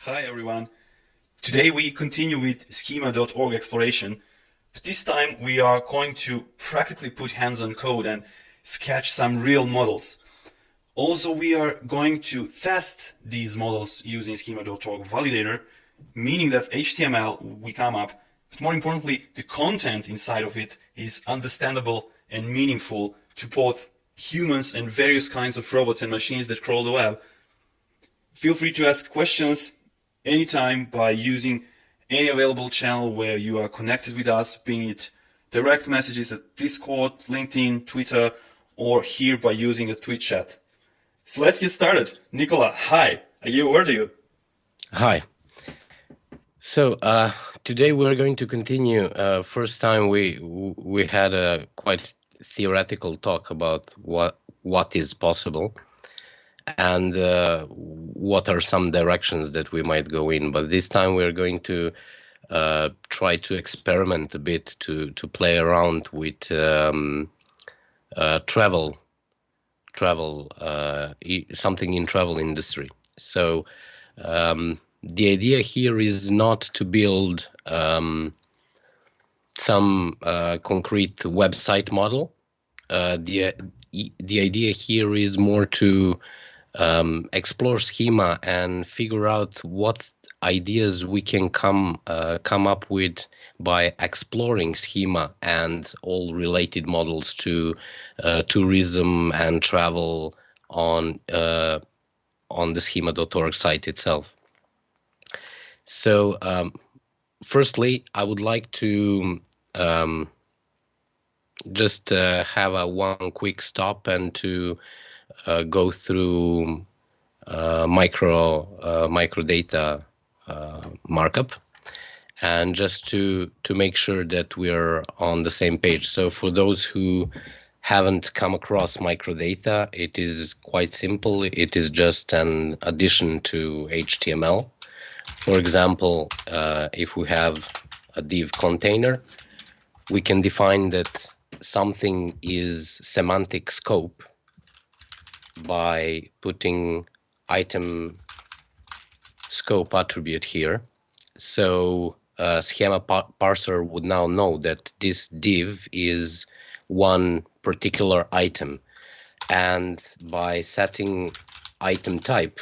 Hi everyone. Today we continue with schema.org exploration, but this time we are going to practically put hands on code and sketch some real models. Also, we are going to test these models using schema.org validator, meaning that HTML we come up, but more importantly, the content inside of it is understandable and meaningful to both humans and various kinds of robots and machines that crawl the web. Feel free to ask questions anytime by using any available channel where you are connected with us, being it direct messages at Discord, LinkedIn, Twitter, or here by using a Twitch chat. So let's get started. Nicola, hi. Where are you? Hi. So today we're going to continue. First time we had a quite theoretical talk about what is possible and what are some directions that we might go in. But this time we're going to try to experiment a bit to play around with something in travel industry. So the idea here is not to build some concrete website model. The idea here is more to explore schema and figure out what ideas we can come up with by exploring schema and all related models to tourism and travel on the schema.org site itself. So firstly, I would like to just have a one quick stop and to go through microdata markup, and just to make sure that we're on the same page. So for those who haven't come across microdata, it is quite simple. It is just an addition to HTML. For example, if we have a div container, we can define that something is semantic scope by putting item scope attribute here. So schema parser would now know that this div is one particular item, and by setting item type,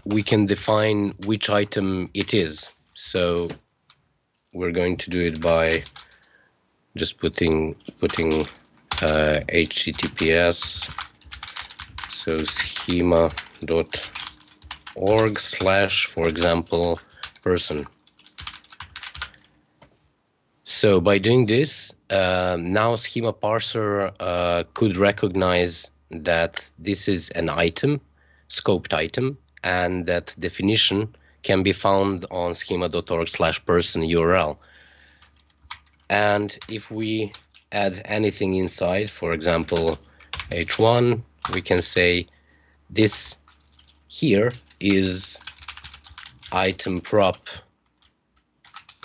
we can define which item it is. So we're going to do it by just putting HTTPS, so schema.org / for example person. So by doing this, now schema parser could recognize that this is an item, scoped item, and that definition can be found on schema.org / person URL. And if we add anything inside, for example, h1, we can say this here is item prop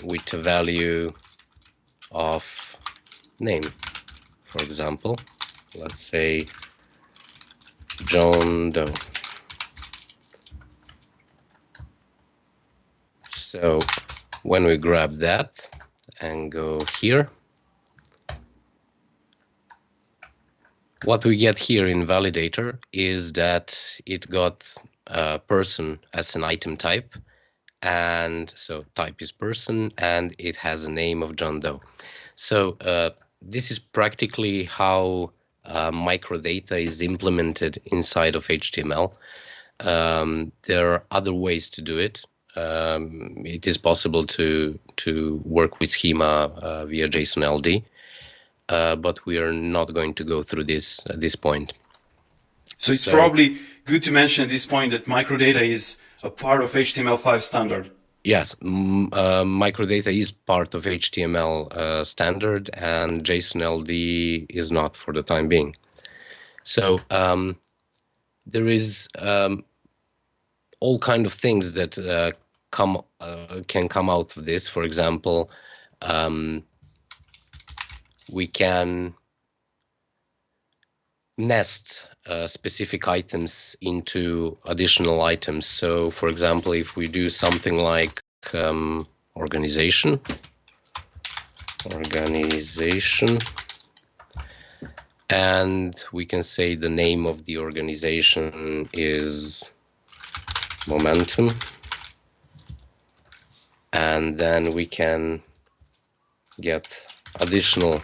with a value of name. For example, let's say John Doe. So when we grab that and go here, what we get here in validator is that it got person as an item type, and so type is person, and it has a name of John Doe. So this is practically how microdata is implemented inside of HTML. There are other ways to do it. It is possible to work with schema via json-ld, but we are not going to go through this at this point. So it's probably good to mention at this point that microdata is a part of HTML5 standard. Yes, microdata is part of HTML standard, and json-ld is not for the time being. So there is all kind of things that can come out of this. For example, we can nest specific items into additional items. So for example, if we do something like organization, and we can say the name of the organization is Momentum, and then we can get additional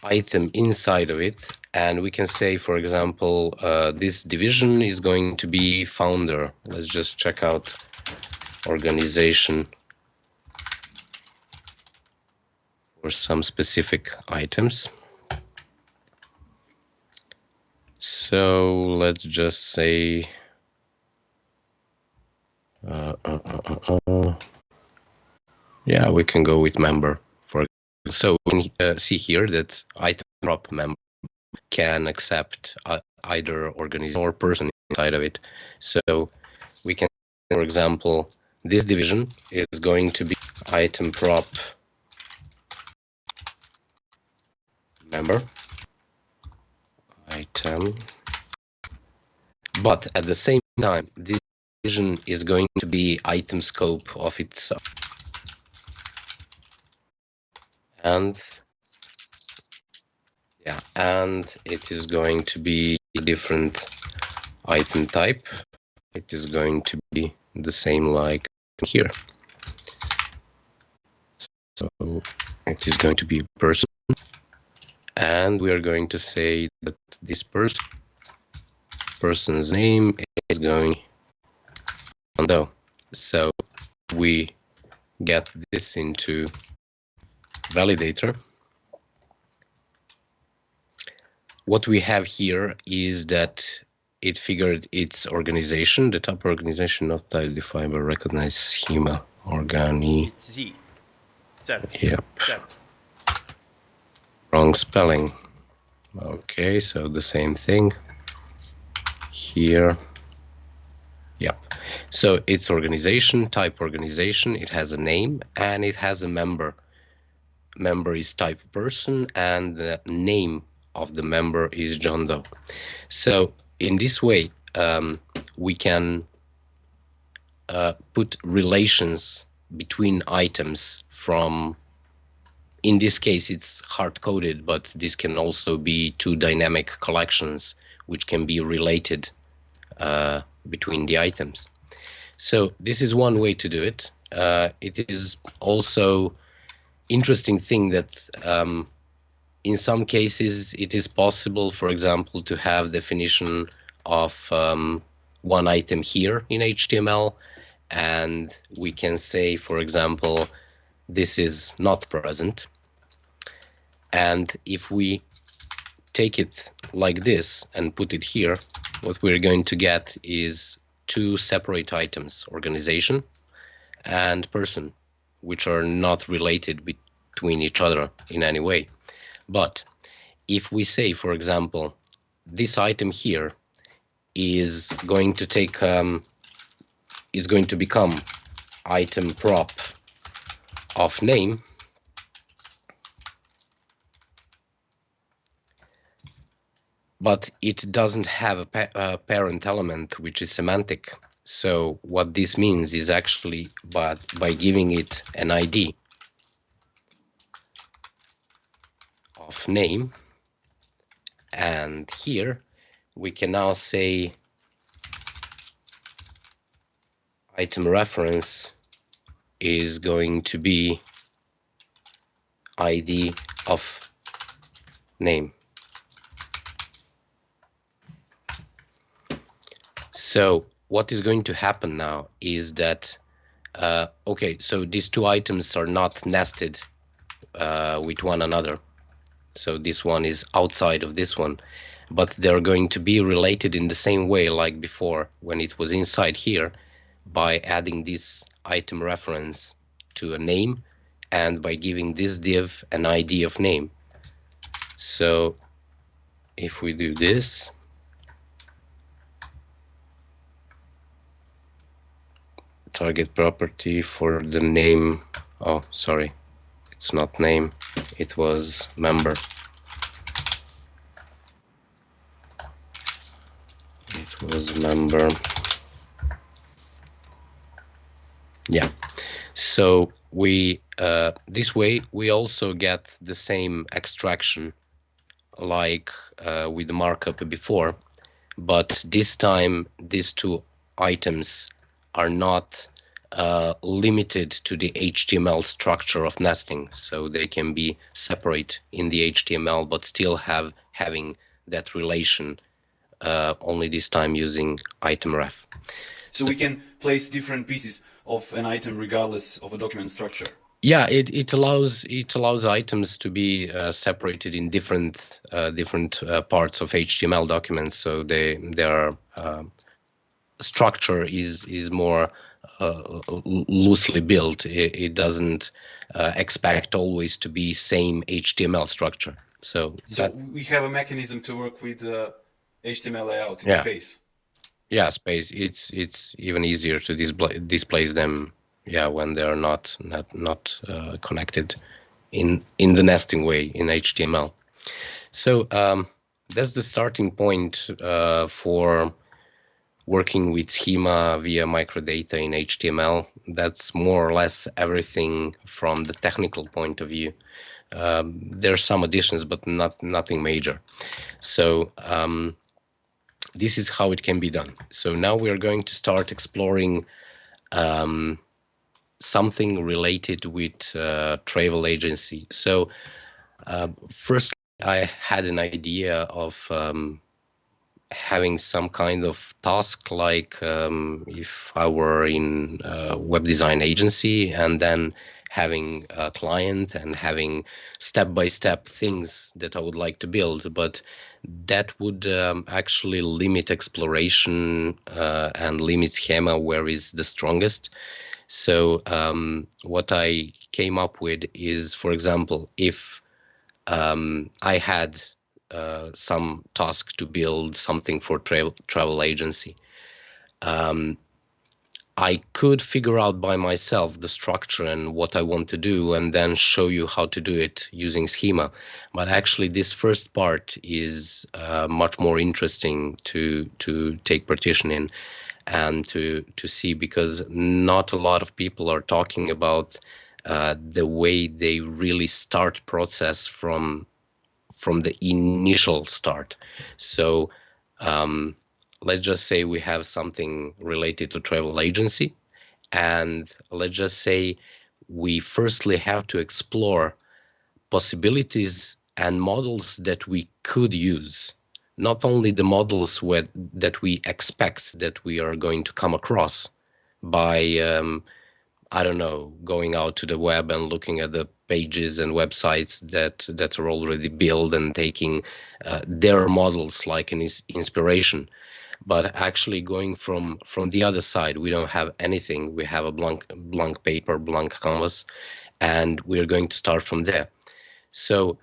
item inside of it, and we can say, for example, this division is going to be founder. Let's just check out organization for some specific items. So let's just say yeah, we can go with member. So we can see here that item prop member can accept either organization or person inside of it. So we can, for example, this division is going to be item prop member item, but at the same time, this division is going to be item scope of itself. And yeah, and it is going to be a different item type. It is going to be the same like here. So it is going to be person, and we are going to say that this person's name is going on though. So we get this into validator. What we have here is that it figured its organization, the top organization not type defined by recognized schema It's Z. Z. Yep. Z. Wrong spelling. Okay, so the same thing here. Yep. So it's organization, type organization, it has a name and it has a member. Member is type person and the name of the member is John Doe. So in this way, we can put relations between items from, in this case, it's hard-coded, but this can also be two dynamic collections which can be related between the items. So this is one way to do it. It is also interesting thing that in some cases it is possible, for example, to have definition of one item here in HTML, and we can say, for example, this is not present. And if we take it like this and put it here, what we're going to get is two separate items, organization and person, which are not related between each other in any way. But if we say, for example, this item here is going to take is going to become item prop of name, but it doesn't have a parent element which is semantic. So what this means is actually, but by giving it an ID of name, and here we can now say item reference is going to be ID of name. So what is going to happen now is that, okay, so these two items are not nested with one another. So this one is outside of this one, but they're going to be related in the same way like before when it was inside here, by adding this item reference to a name and by giving this div an ID of name. So if we do this, target property for the name, oh sorry, it's not name, it was member. was member. Yeah. So we this way we also get the same extraction like with the markup before, but this time these two items are not limited to the HTML structure of nesting, so they can be separate in the HTML but still having that relation, only this time using item ref. So we can place different pieces of an item regardless of a document structure. Yeah, it allows items to be separated in different parts of HTML documents, so their structure is more loosely built. It doesn't expect always to be same HTML structure. So we have a mechanism to work with HTML layout in Yeah. space. Yeah, space. It's even easier to displace them. Yeah, when they are not connected in the nesting way in HTML. So that's the starting point for working with schema via microdata in HTML. That's more or less everything from the technical point of view. There are some additions, but nothing major. So this is how it can be done. So now we are going to start exploring something related with travel agency. So first, I had an idea of having some kind of task, like if I were in a web design agency, and then having a client and having step-by-step things that I would like to build, but that would actually limit exploration and limit schema where is the strongest. So what I came up with is, for example, if I had some task to build something for travel agency, I could figure out by myself the structure and what I want to do, and then show you how to do it using schema. But actually, this first part is much more interesting to take partition in and to see, because not a lot of people are talking about the way they really start process from the initial start. So let's just say we have something related to travel agency, and let's just say we firstly have to explore possibilities and models that we could use, not only the models that we expect that we are going to come across by I don't know, going out to the web and looking at the pages and websites that are already built and taking their models like an inspiration, but actually going from the other side. We don't have anything. We have a blank paper, blank canvas, and we're going to start from there. So,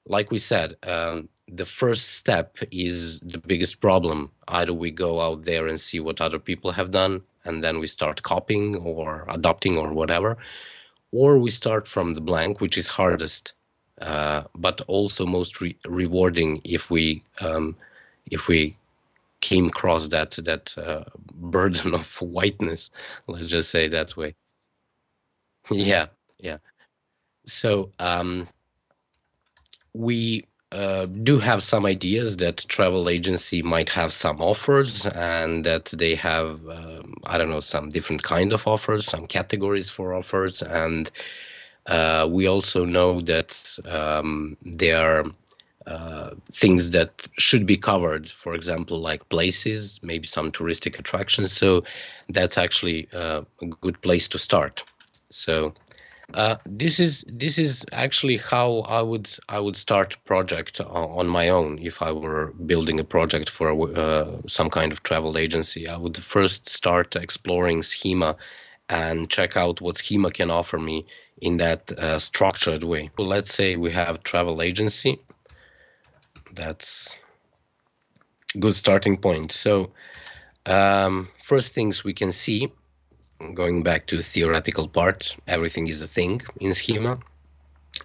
like we said, the first step is the biggest problem. Either we go out there and see what other people have done, and then we start copying or adopting or whatever, or we start from the blank, which is hardest, but also most rewarding if we came across that burden of whiteness. Let's just say that way. Yeah, yeah. So we do have some ideas that travel agency might have some offers, and that they have I don't know, some different kind of offers, some categories for offers, and we also know that there are things that should be covered, for example, like places, maybe some touristic attractions. So that's actually a good place to start. So this is actually how I would start a project on my own. If I were building a project for some kind of travel agency, I would first start exploring schema and check out what schema can offer me in that structured way. So let's say we have travel agency. That's a good starting point. So first things we can see, going back to the theoretical part, everything is a thing in schema,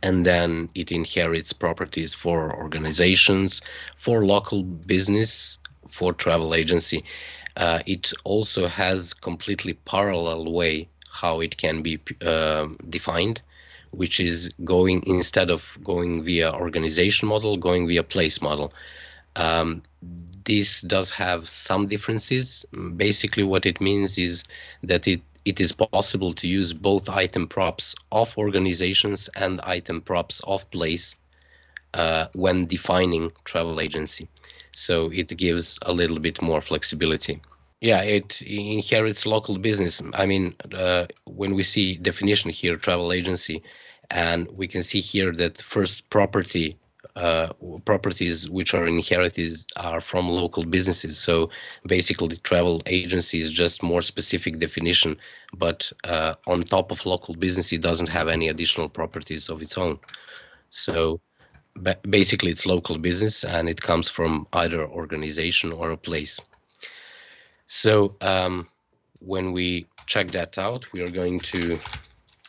and then it inherits properties for organizations, for local business, for travel agency. It also has completely parallel way how it can be defined, which is going, instead of going via organization model, going via place model. This does have some differences. Basically, what it means is that it is possible to use both item props of organizations and item props of place when defining travel agency. So it gives a little bit more flexibility. Yeah, it inherits local business. I mean, when we see definition here, travel agency, and we can see here that first properties which are inherited are from local businesses. So basically, travel agency is just more specific definition, but on top of local business, it doesn't have any additional properties of its own. So basically, it's local business, and it comes from either organization or a place. So when we check that out, we are going to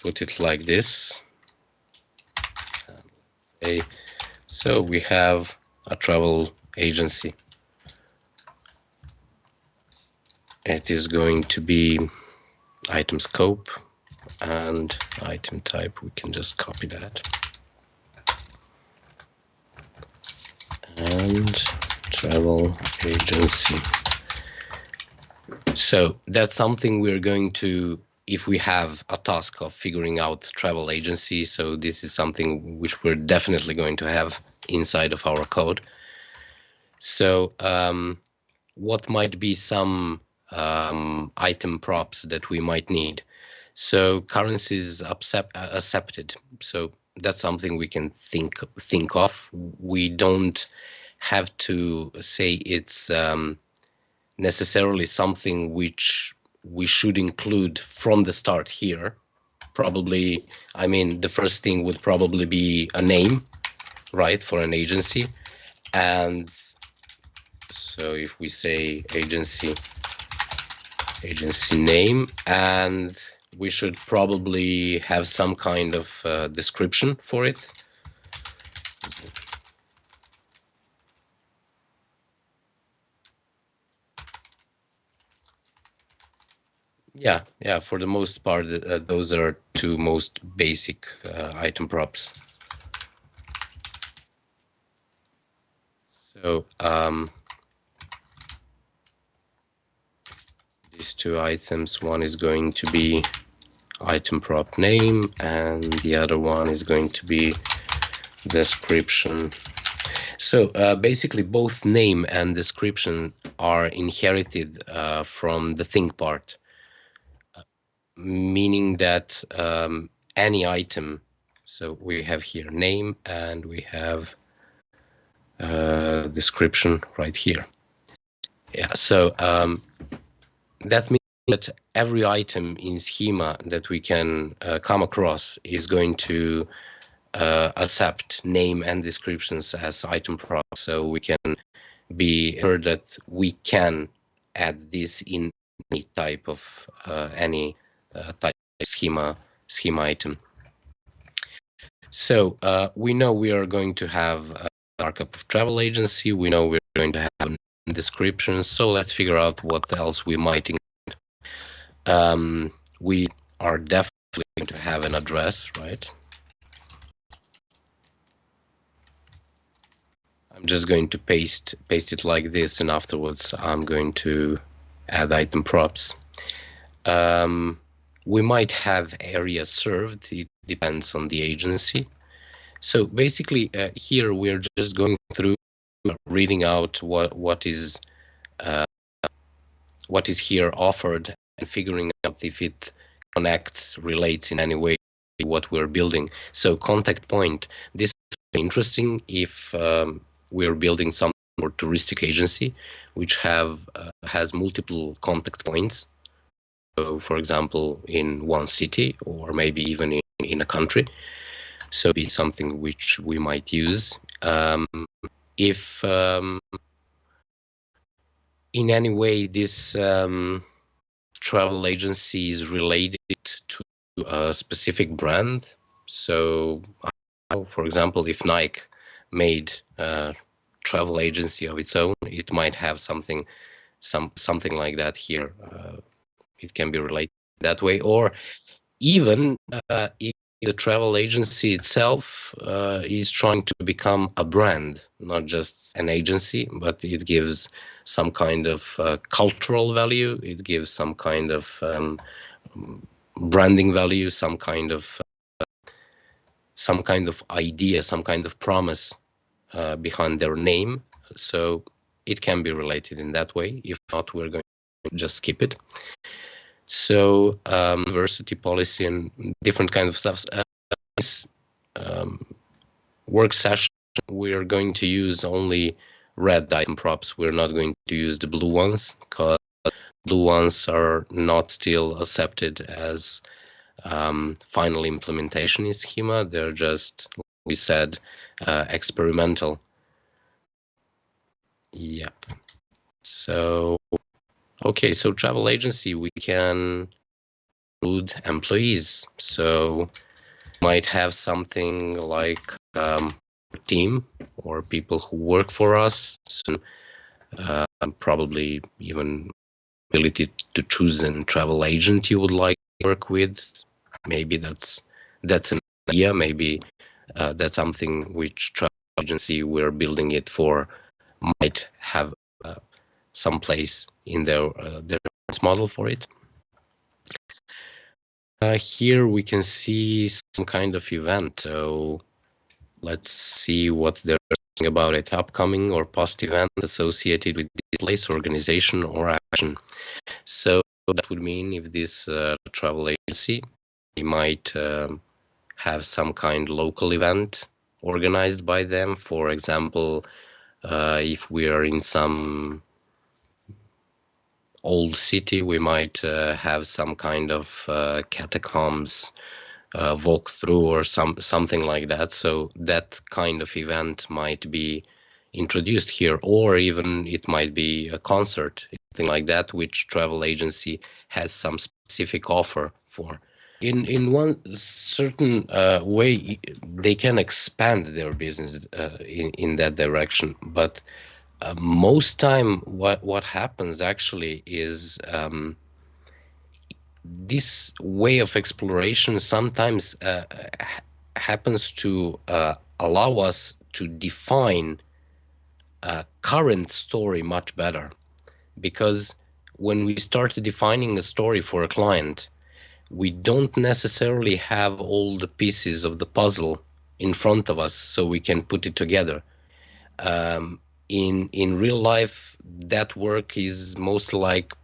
put it like this. So we have a travel agency. It is going to be item scope and item type. We can just copy that. And travel agency. So that's something we're going to, if we have a task of figuring out travel agency, so this is something which we're definitely going to have inside of our code. So what might be some item props that we might need? So currencies accepted. So that's something we can think of. We don't have to say it's necessarily something which we should include from the start here. Probably, I mean, the first thing would probably be a name, right, for an agency. And so if we say agency name, and we should probably have some kind of description for it. Yeah, for the most part, those are two most basic item props. So these two items, one is going to be item prop name, and the other one is going to be description. So basically, both name and description are inherited from the thing part. Meaning that any item, so we have here name and we have description right here. Yeah, so that means that every item in schema that we can come across is going to accept name and descriptions as item props. So we can be sure that we can add this in any type of type of schema item. So we know we are going to have a markup of travel agency. We know we're going to have descriptions. So let's figure out what else we might include. We are definitely going to have an address, right? I'm just going to paste it like this, and afterwards I'm going to add item props. We might have area served. It depends on the agency. So basically, here we're just going through reading out what is here offered and figuring out if it connects, relates in any way to what we're building. So contact point. This is interesting if we're building some more touristic agency, which has multiple contact points. So, for example, in one city or maybe even in a country. So be something which we might use. If in any way this travel agency is related to a specific brand. So, for example, if Nike made travel agency of its own. It might have something like that here. It can be related that way, or even if the travel agency itself is trying to become a brand, not just an agency, but it gives some kind of cultural value. It gives some kind of branding value, some kind of idea, some kind of promise behind their name. So it can be related in that way. If not, we're going to just skip it. So diversity policy and different kind of stuff. This work session, we're going to use only red item props. We're not going to use the blue ones, because blue ones are not still accepted as final implementation in Schema. They're just, like we said, experimental. Yep. So, okay, so travel agency, we can include employees. So might have something like team or people who work for us. So, probably even ability to choose a travel agent you would like to work with. Maybe that's an idea. Maybe that's something which travel agency we're building it for might have some place in their model for it. Here we can see some kind of event. So let's see what they're saying about it. Upcoming or past event associated with this place, organization, or action. So that would mean if this travel agency, we might have some kind of local event organized by them. For example, if we are in some old city, we might have some kind of catacombs walkthrough or something like that. So that kind of event might be introduced here, or even it might be a concert, something like that, which travel agency has some specific offer for. In one certain way, they can expand their business in that direction, but most time what happens actually is this way of exploration sometimes happens to allow us to define a current story much better, because when we start defining a story for a client, we don't necessarily have all the pieces of the puzzle in front of us so we can put it together. In real life, that work is most like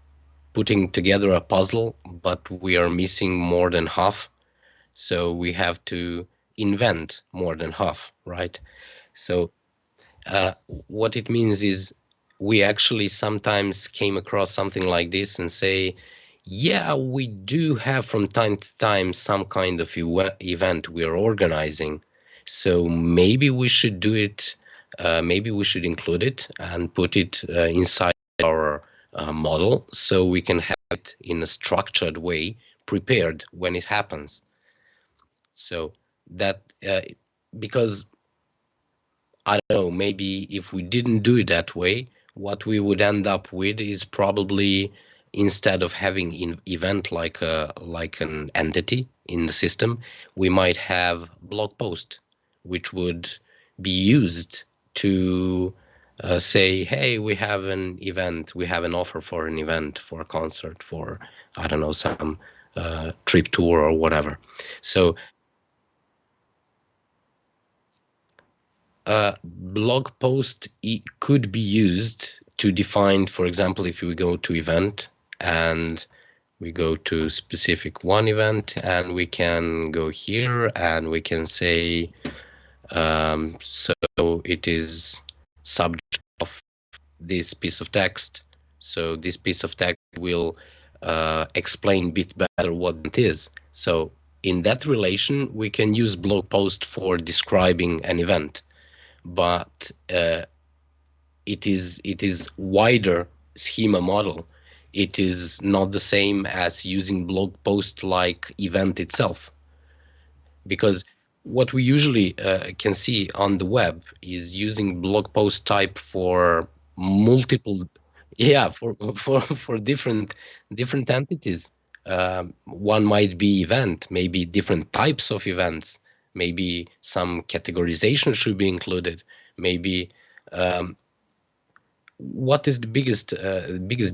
putting together a puzzle, but we are missing more than half. So we have to invent more than half, right? So what it means is we actually sometimes came across something like this and say, yeah, we do have from time to time some kind of event we're organizing. So maybe we should do it, maybe we should include it and put it inside our model so we can have it in a structured way, prepared when it happens. So that, because I don't know, maybe if we didn't do it that way, what we would end up with is probably, instead of having an event like an entity in the system, we might have blog post, which would be used to say, hey, we have an event, we have an offer for an event, for a concert, for, I don't know, some trip tour or whatever. So blog post could be used to define, for example, if we go to event and we go to specific one event, and we can go here and we can say, so it is subject of this piece of text. So this piece of text will explain a bit better what it is. So in that relation, we can use blog post for describing an event, but it is wider schema model. It is not the same as using blog post like event itself, because what we usually can see on the web is using blog post type for multiple, yeah, for different entities. One might be event, maybe different types of events, maybe some categorization should be included, maybe what is the biggest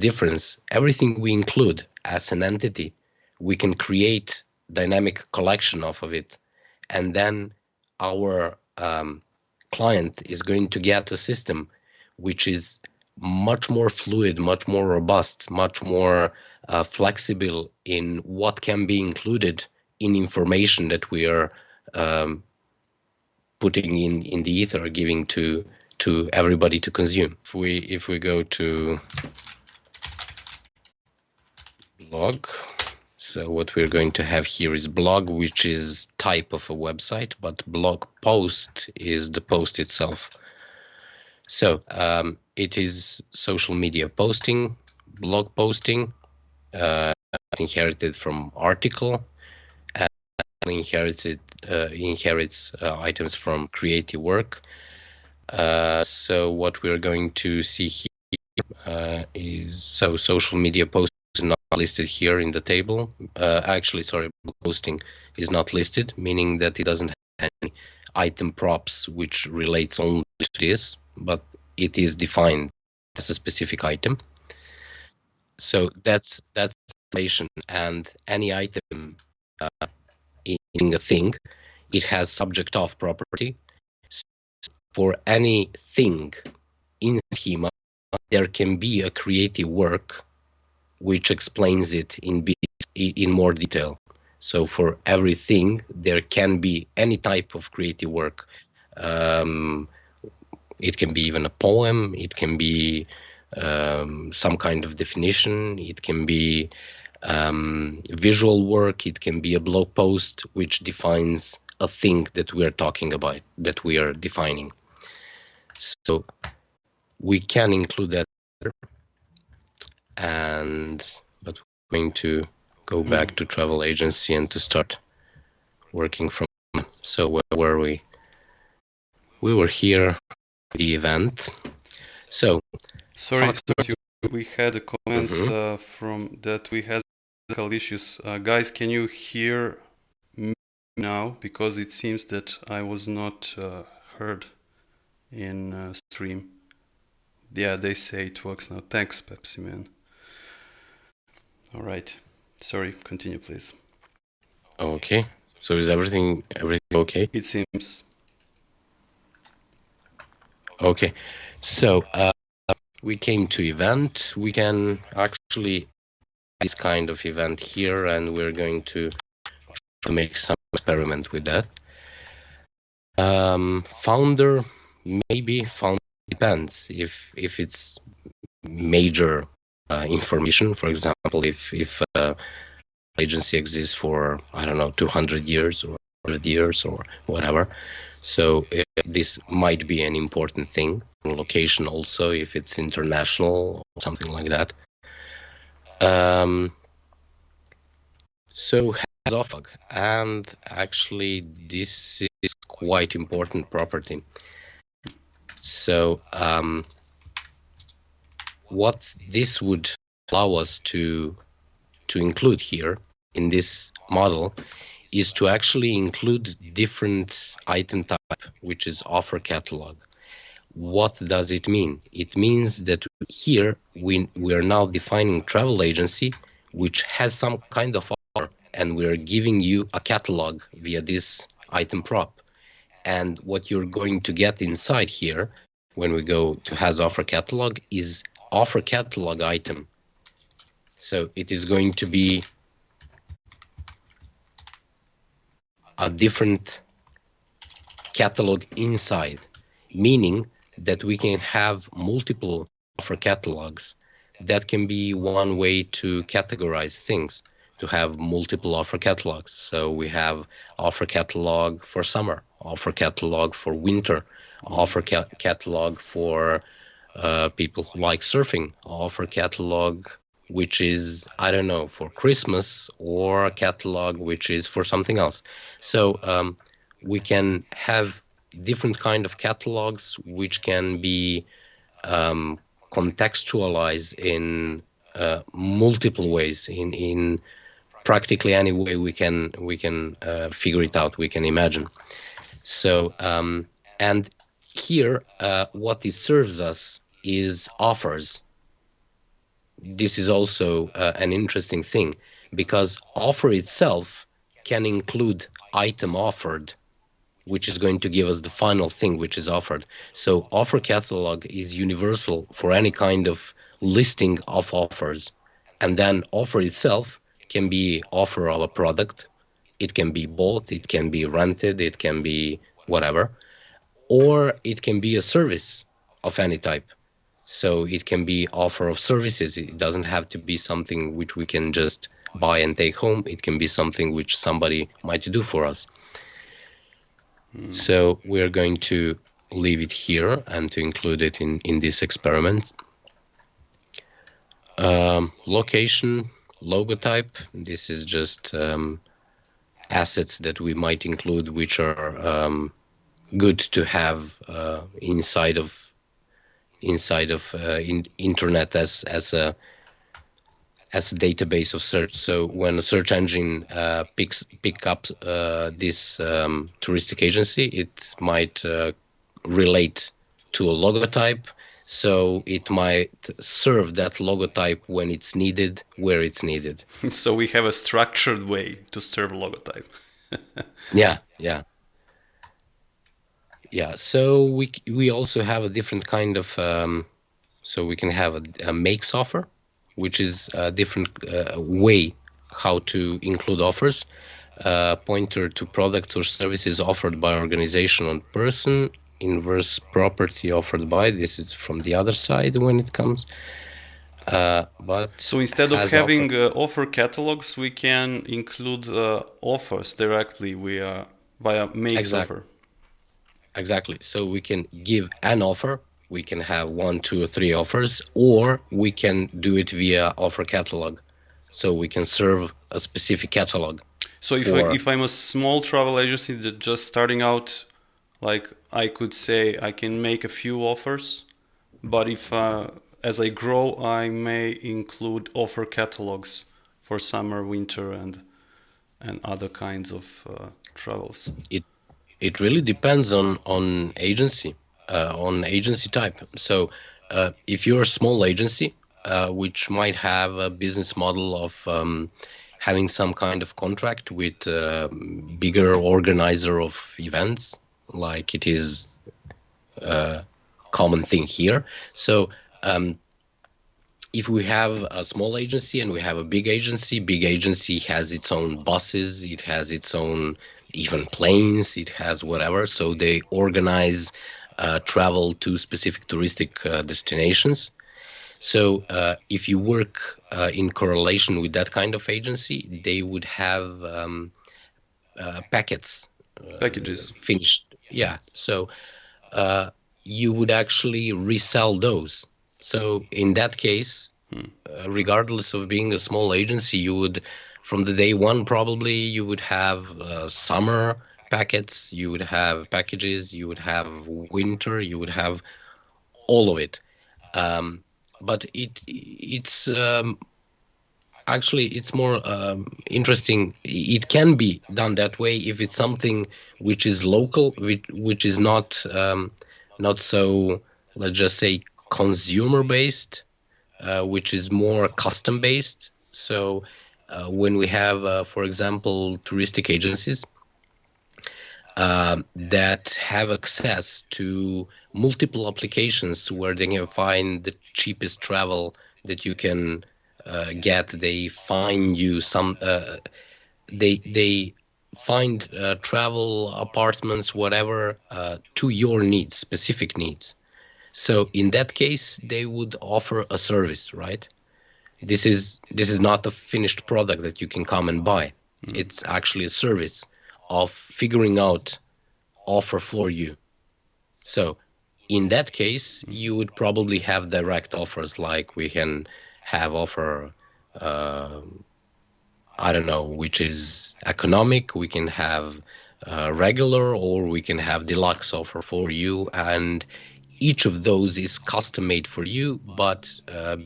difference? Everything we include as an entity, we can create dynamic collection off of it, and then our client is going to get a system which is much more fluid, much more robust, much more flexible in what can be included in information that we are putting in the ether, giving to everybody to consume. If we go to blog, so what we're going to have here is blog, which is type of a website, but blog post is the post itself. So it is social media posting, blog posting, inherited from article, and inherits items from creative work. So what we're going to see here is, so social media post is not listed here in the table. Actually, sorry, posting is not listed, meaning that it doesn't have any item props which relates only to this, but it is defined as a specific item. So that's relation, and any item in a thing, it has subject of property. For anything in schema, there can be a creative work which explains it in more detail. So for everything, there can be any type of creative work. It can be even a poem, it can be some kind of definition, it can be visual work, it can be a blog post which defines a thing that we are talking about, that we are defining. So we can include that, but we're going to go back to travel agency and to start working from. So where were we? We were here, the event. So sorry, we had a comment from that we had technical issues. Guys, can you hear me now? Because it seems that I was not heard in stream. Yeah, they say it works now. Thanks, Pepsi Man. All right. Sorry, continue, please. Okay. So is everything okay? It seems. Okay. So we came to event. We can actually this kind of event here, and we're going to make some experiment with that. Founder, maybe founder depends if it's major information. For example, if agency exists for, I don't know, 200 years or 100 years or whatever. So this might be an important thing. Location also, if it's international or something like that. So has offag, and actually this is quite important property. So what this would allow us to include here in this model is to actually include different item type, which is offer catalog. What does it mean? It means that here we are now defining travel agency, which has some kind of offer, and we are giving you a catalog via this item prop. And what you're going to get inside here, when we go to has offer catalog, is offer catalog item. So it is going to be a different catalog inside, meaning that we can have multiple offer catalogs. That can be one way to categorize things, to have multiple offer catalogs. So we have offer catalog for summer, offer catalog for winter, offer catalog for people who like surfing, offer catalog which is, I don't know, for Christmas, or a catalog which is for something else. So we can have different kind of catalogs which can be contextualized in multiple ways, in practically any way we can figure it out, we can imagine. So and here what it serves us is offers. This is also an interesting thing, because offer itself can include item offered, which is going to give us the final thing which is offered. So offer catalog is universal for any kind of listing of offers. And then offer itself can be offer of a product. It can be bought, it can be rented, it can be whatever, or it can be a service of any type. So it can be offer of services. It doesn't have to be something which we can just buy and take home. It can be something which somebody might do for us. So we're going to leave it here and to include it in this experiment. Location, logo type. This is just assets that we might include, which are good to have inside of internet as a database of search. So when a search engine pick up this touristic agency, it might relate to a logotype. So it might serve that logotype when it's needed, where it's needed. So we have a structured way to serve logotype. Yeah. So we also have a different kind of so we can have a makes offer, which is a different way how to include offers. Pointer to products or services offered by organization or person. Inverse property offered by. This is from the other side when it comes. But so instead of having offer catalogs, we can include offers directly via makes offer. Exactly. So we can give an offer. We can have 1, 2, or 3 offers, or we can do it via offer catalog. So we can serve a specific catalog. So if I'm a small travel agency that just starting out, like I could say I can make a few offers, but if as I grow, I may include offer catalogs for summer, winter, and other kinds of travels. It really depends on agency, on agency type. So if you're a small agency, which might have a business model of having some kind of contract with a bigger organizer of events, like it is a common thing here. So if we have a small agency and we have a big agency has its own buses, it has its own even planes, it has whatever. So they organize travel to specific touristic destinations. So if you work in correlation with that kind of agency, they would have packages finished. Yeah. So you would actually resell those. So in that case, regardless of being a small agency, you would, from the day one, probably you would have summer packets, you would have packages, you would have winter, you would have all of it. But it's actually it's more interesting. It can be done that way if it's something which is local, which is not so, let's just say, consumer based, which is more custom based. So when we have, for example, touristic agencies that have access to multiple applications where they can find the cheapest travel that you can get. They find you they find travel, apartments, whatever, to your needs, specific needs. So in that case, they would offer a service, right? This is not a finished product that you can come and buy. It's actually a service of figuring out offer for you. So in that case, you would probably have direct offers, like we can have offer, I don't know, which is economic. We can have regular, or we can have deluxe offer for you, and each of those is custom made for you, but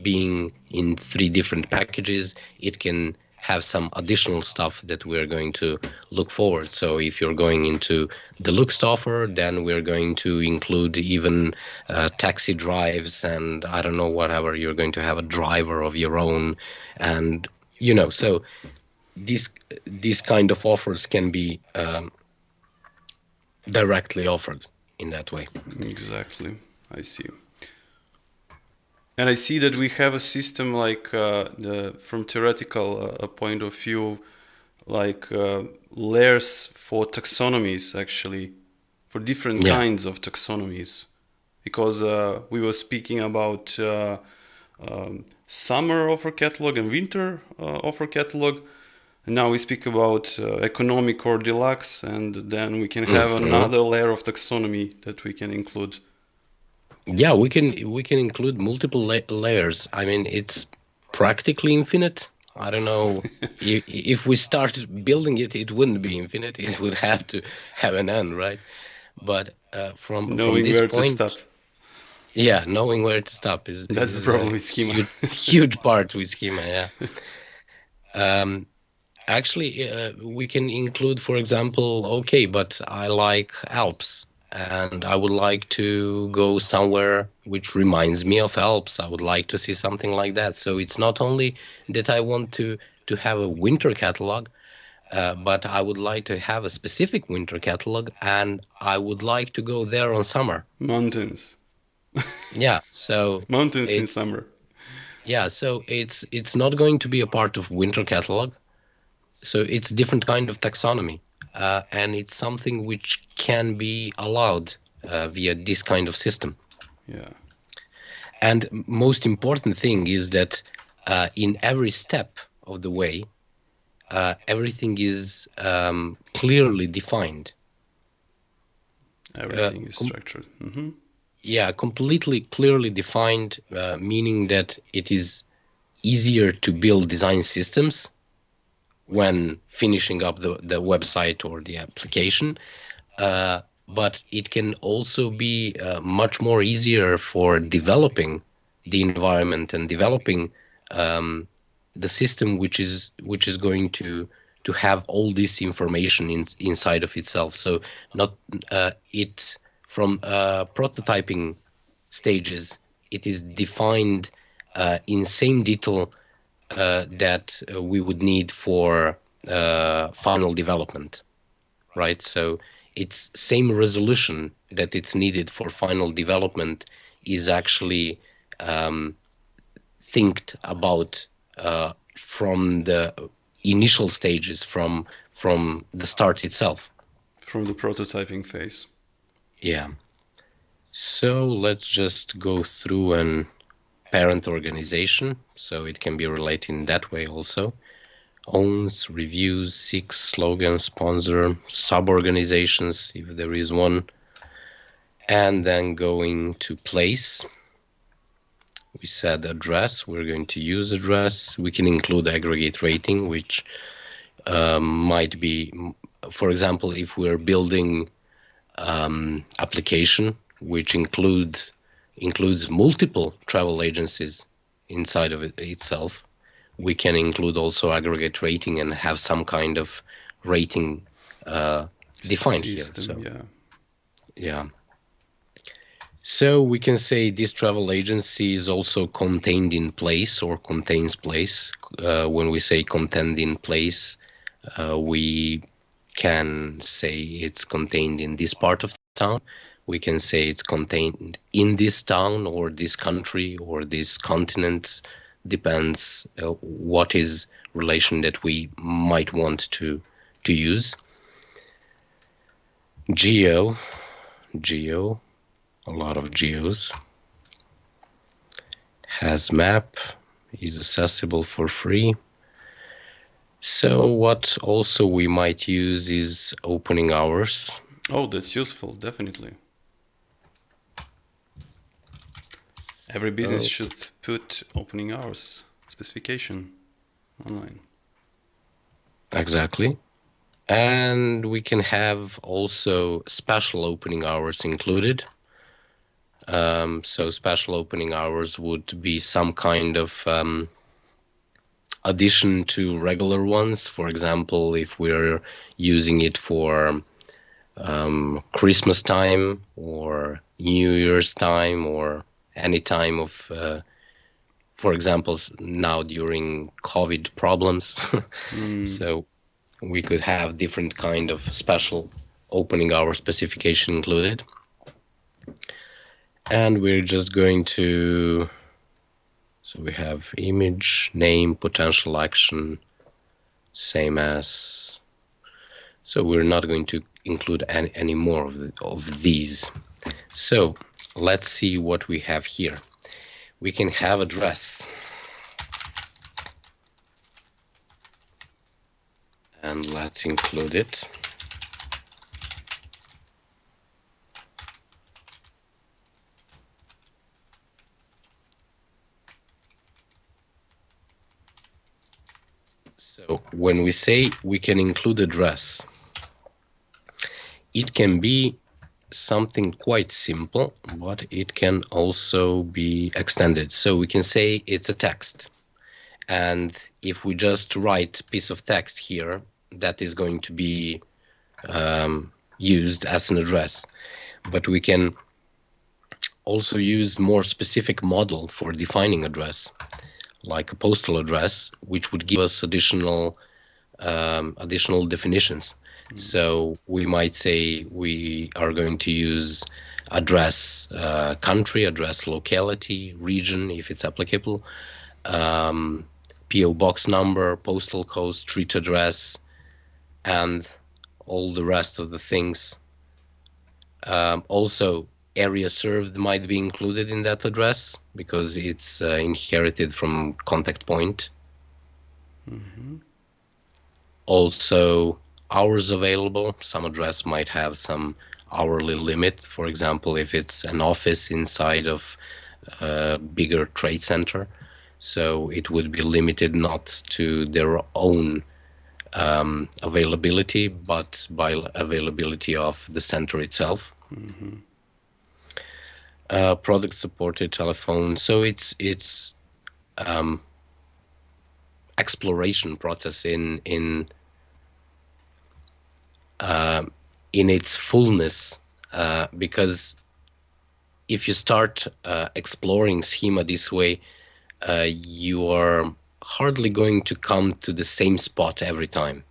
being in 3 different packages, it can have some additional stuff that we're going to look forward. So if you're going into deluxe offer, then we're going to include even taxi drives, and I don't know, whatever. You're going to have a driver of your own, and so these kind of offers can be directly offered in that way. Exactly. I see. And I see that we have a system like from theoretical point of view, like layers for taxonomies, actually, for different Yeah. kinds of taxonomies. Because we were speaking about summer offer catalog and winter offer catalog. And now we speak about economic or deluxe, and then we can have another layer of taxonomy that we can include. Yeah, we can include multiple layers. I mean, it's practically infinite. I don't know if we started building it, it wouldn't be infinite. It would have to have an end, right? But from Knowing this where to point, stop. yeah, knowing where to stop is That's the problem with Schema. huge part with Schema. Yeah. Actually, we can include, for example, okay, but I like Alps, and I would like to go somewhere which reminds me of Alps. I would like to see something like that. So it's not only that I want to have a winter catalog, but I would like to have a specific winter catalog, and I would like to go there on summer. Mountains. Yeah, so Mountains in summer. Yeah, so it's not going to be a part of winter catalog. So it's a different kind of taxonomy, and it's something which can be allowed via this kind of system. Yeah. And most important thing is that in every step of the way, everything is clearly defined. Everything is structured. Yeah, completely clearly defined, meaning that it is easier to build design systems when finishing up the website or the application, but it can also be much more easier for developing the environment and developing the system which is going to have all this information inside of itself. So not it from prototyping stages, it is defined in same detail that we would need for final development, right? So it's same resolution that it's needed for final development is actually thinked about from the initial stages, from the start itself. From the prototyping phase. Yeah. So let's just go through an parent organization, so it can be related in that way also. Owns, reviews, seeks, slogan, sponsor, sub-organizations, if there is one. And then going to place. We said address, we're going to use address. We can include aggregate rating, which might be, for example, if we're building application, which includes multiple travel agencies inside of it itself, we can include also aggregate rating and have some kind of rating defined system, here. So, yeah. So we can say this travel agency is also contained in place or contains place. When we say contained in place, we can say it's contained in this part of town. We can say it's contained in this town or this country or this continent. Depends what is relation that we might want to use. Geo, a lot of geos. Has map, is accessible for free. So what also we might use is opening hours. Oh, that's useful, definitely. Every business should put opening hours specification online. Exactly. And we can have also special opening hours included. So special opening hours would be some kind of addition to regular ones. For example, if we're using it for Christmas time or New Year's time or any time of, for example, now during COVID problems. So we could have different kind of special opening hour specification included. And we're just going to, so we have image, name, potential action, same as. So we're not going to include any more of these. So let's see what we have here. We can have address. And let's include it. So when we say we can include address, it can be something quite simple, but it can also be extended. So we can say it's a text. And if we just write a piece of text here, that is going to be used as an address. But we can also use more specific model for defining address, like a postal address, which would give us additional definitions. So we might say we are going to use address country, address locality, region, if it's applicable, PO box number, postal code, street address, and all the rest of the things. Also, area served might be included in that address because it's inherited from contact point. Also, hours available. Some address might have some hourly limit. For example, if it's an office inside of a bigger trade center, so it would be limited not to their own availability, but by availability of the center itself. Product supported telephone. So it's exploration process in its fullness, because if you start exploring schema this way, you are hardly going to come to the same spot every time.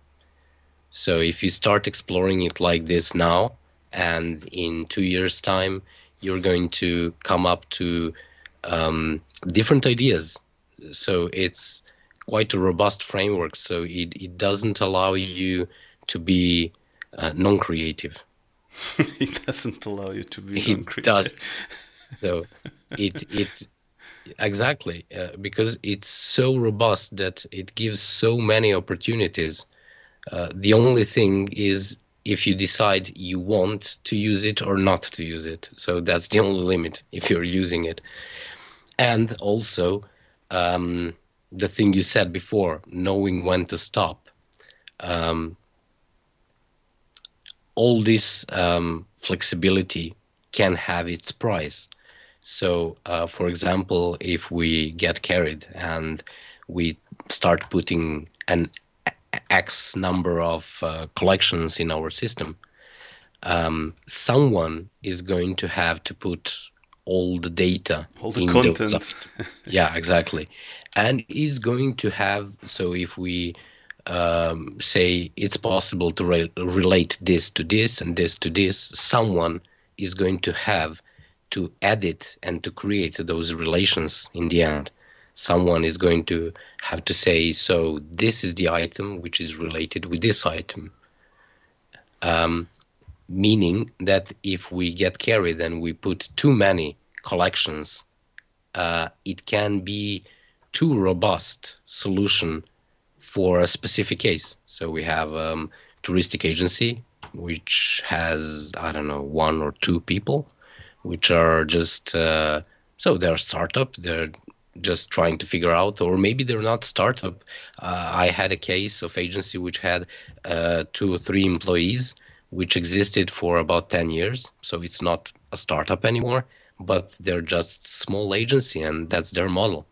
So if you start exploring it like this now, and in 2 years' time, you're going to come up to different ideas. So it's quite a robust framework. So it doesn't allow you to be non-creative. It doesn't allow you to be non-creative. It does. So it exactly, because it's so robust that it gives so many opportunities. The only thing is if you decide you want to use it or not to use it. So that's the only limit if you're using it. And also, the thing you said before, knowing when to stop. All this flexibility can have its price. So, for example, if we get carried and we start putting an X number of collections in our system, someone is going to have to put all the data, all the content. Yeah, exactly. And is going to have, so if we say it's possible to relate this to this and this to this, someone is going to have to edit and to create those relations in the end. Someone is going to have to say, so this is the item which is related with this item. Meaning that if we get carried and we put too many collections, it can be too robust solution for a specific case. So we have touristic agency, which has, I don't know, 1 or 2 people, which are just, so they're a startup, they're just trying to figure out, or maybe they're not startup. I had a case of agency which had 2 or 3 employees, which existed for about 10 years. So it's not a startup anymore, but they're just small agency, and that's their model.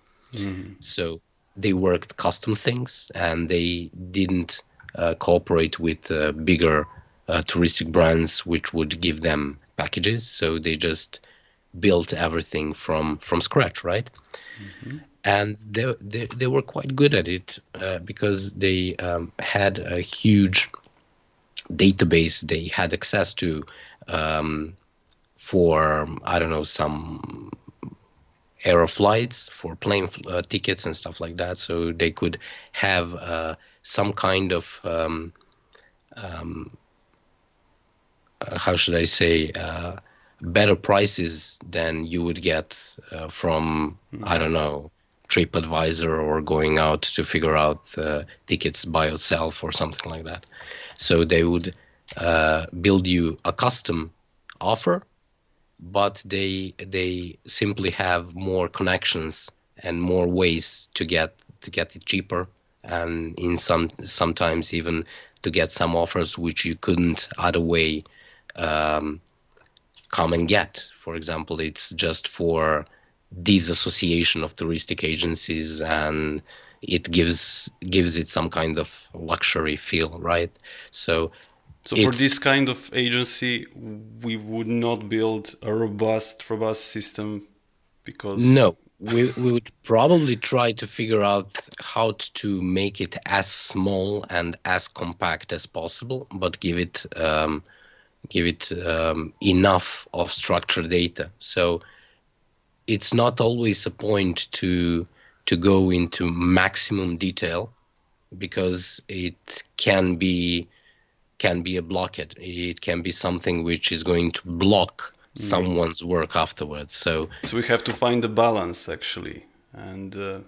So they worked custom things, and they didn't cooperate with bigger touristic brands which would give them packages. So they just built everything from scratch, right? And they were quite good at it because they had a huge database they had access to for, I don't know, some aeroflights, for plane tickets and stuff like that. So they could have some kind of how should I say, better prices than you would get from, I don't know, TripAdvisor, or going out to figure out tickets by yourself or something like that. So they would build you a custom offer, but they simply have more connections and more ways to get it cheaper, and sometimes even to get some offers which you couldn't other way come and get. For example, it's just for disassociation of touristic agencies, and it gives it some kind of luxury feel, right? So for this kind of agency, we would not build a robust system, because no, we would probably try to figure out how to make it as small and as compact as possible, but give it enough of structured data. So it's not always a point to go into maximum detail, because it can be a blockade. It can be something which is going to block someone's work afterwards. So we have to find the balance, actually, and the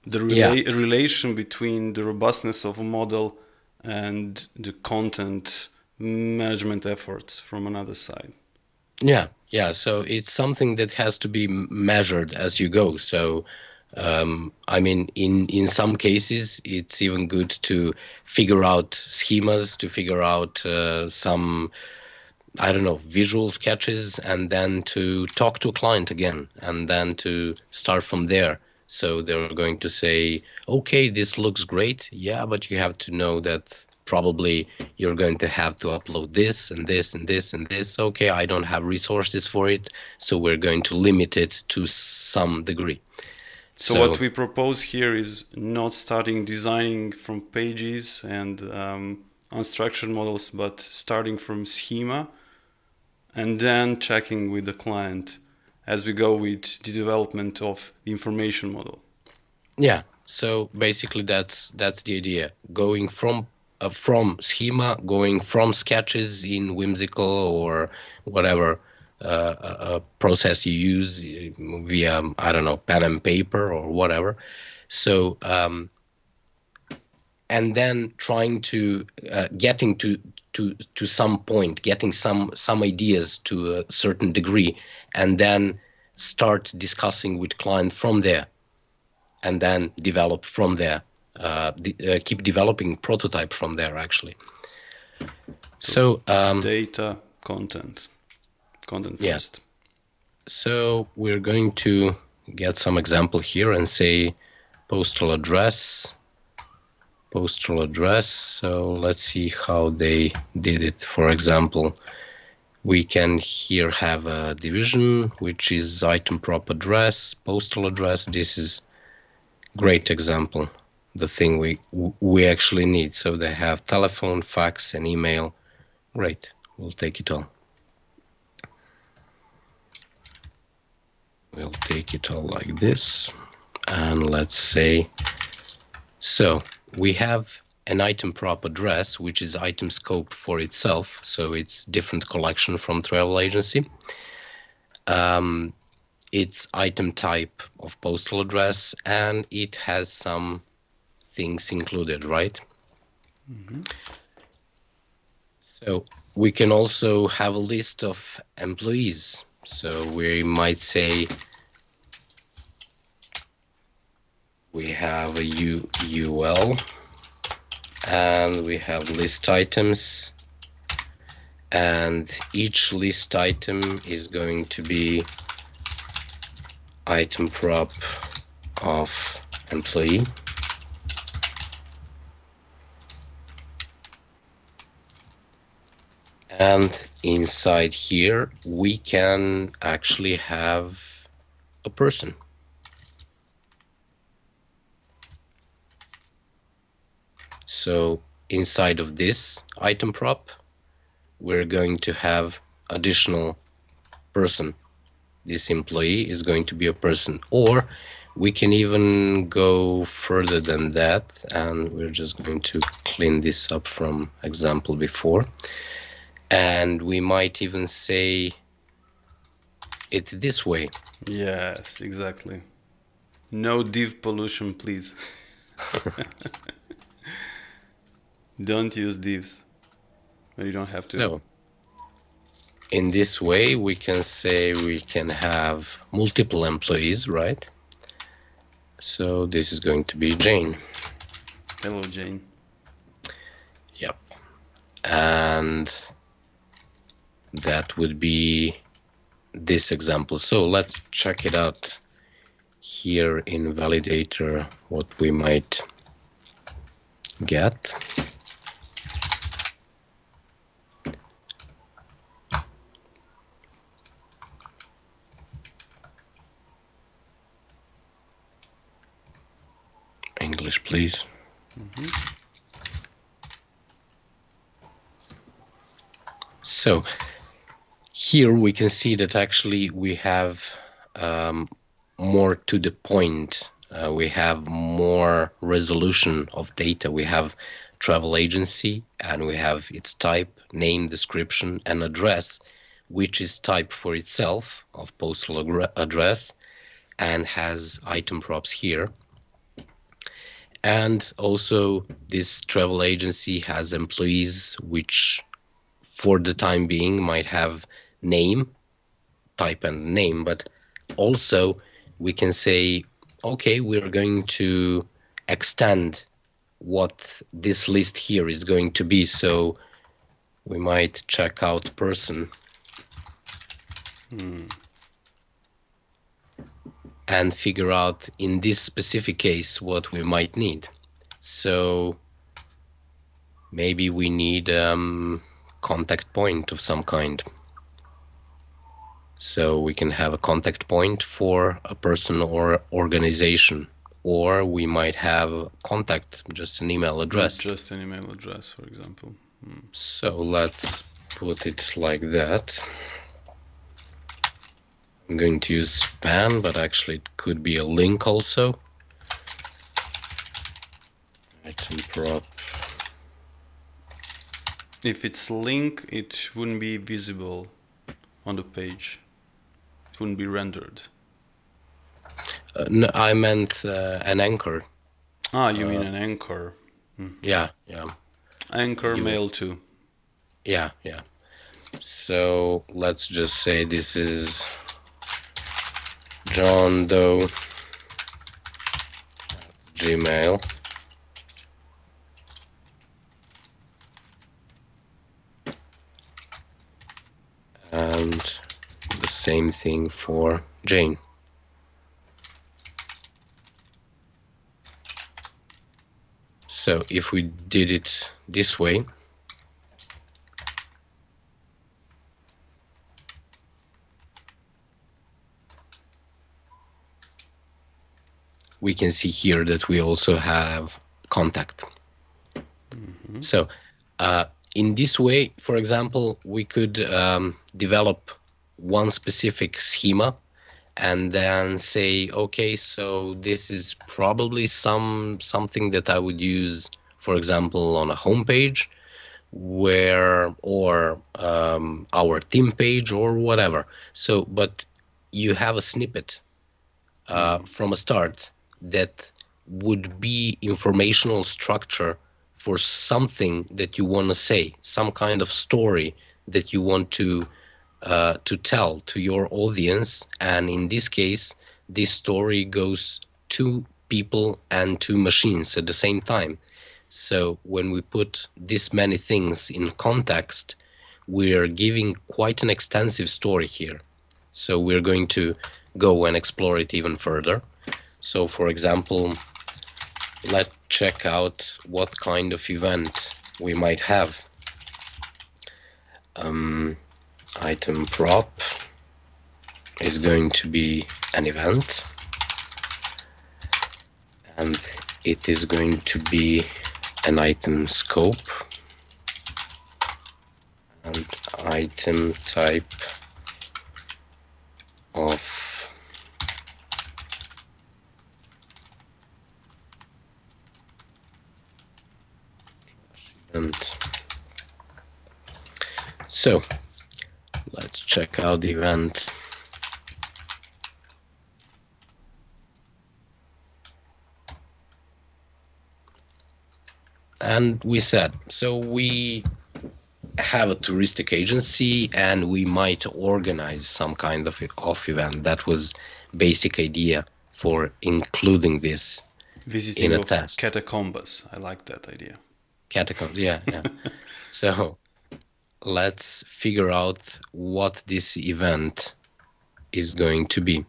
relation between the robustness of a model and the content management efforts from another side. Yeah. So it's something that has to be measured as you go. So I mean, in some cases, it's even good to figure out schemas, to figure out some, I don't know, visual sketches, and then to talk to a client again, and then to start from there. So they're going to say, okay, this looks great. Yeah, but you have to know that probably you're going to have to upload this and this and this and this. Okay, I don't have resources for it, so we're going to limit it to some degree. So what we propose here is not starting designing from pages and unstructured models, but starting from schema, and then checking with the client as we go with the development of the information model. Yeah. So basically, that's the idea. Going from schema, going from sketches in Whimsical or whatever process you use via, I don't know, pen and paper or whatever. So and then trying to getting to some point, getting some ideas to a certain degree, and then start discussing with client from there, and then develop from there. Keep developing prototype from there, actually. So data, content first. So we're going to get some example here and say postal address. So let's see how they did it. For example, we can here have a division, which is item prop address, postal address. This is great example, the thing we actually need. So they have telephone, fax, and email. Great, we'll take it all. We'll take it all like this, and let's say, so we have an item prop address, which is item scope for itself. So it's different collection from travel agency. It's item type of postal address, and it has some things included, right? So we can also have a list of employees. So we might say we have a UL, and we have list items, and each list item is going to be item prop of employee. And inside here, we can actually have a person. So inside of this item prop, we're going to have additional person. This employee is going to be a person, or we can even go further than that, and we're just going to clean this up from example before. And we might even say it this way. Yes, exactly. No div pollution, please. Don't use divs. But you don't have to. So in this way, we can say we can have multiple employees, right? So this is going to be Jane. Hello, Jane. Yep. And that would be this example. So let's check it out here in validator, what we might get. English, please. So here we can see that actually we have more to the point. We have more resolution of data. We have travel agency, and we have its type, name, description, and address, which is type for itself of postal address and has item props here. And also this travel agency has employees which for the time being might have name, type and name, but also we can say, okay, we're going to extend what this list here is going to be. So we might check out person. And figure out in this specific case what we might need. So maybe we need contact point of some kind. So we can have a contact point for a person or organization, or we might have contact, just an email address. Just an email address, for example. So let's put it like that. I'm going to use span, but actually it could be a link also. Item prop. If it's link, it wouldn't be visible on the page. It wouldn't be rendered. No, I meant an anchor. Ah, you mean an anchor. Yeah. Anchor mail too. Yeah. So let's just say this is John Doe Gmail. And the same thing for Jane. So if we did it this way, we can see here that we also have contact. So in this way, for example, we could develop one specific schema and then say, okay, so this is probably something that I would use, for example, on a home page or our theme page or whatever. So, but you have a snippet from a start that would be informational structure for something that you want to say, some kind of story that you want to tell to your audience. And in this case, this story goes to people and 2 machines at the same time. So when we put this many things in context, we're giving quite an extensive story here. So we're going to go and explore it even further. So for example, let's check out what kind of event we might have. Item prop is going to be an event, and it is going to be an item scope and item type of event. So let's check out the event. And we said, so we have a touristic agency and we might organize some kind of event. That was basic idea for including this Visiting in a of test. catacombs. I like that idea. Catacombs, yeah. So let's figure out what this event is going to be.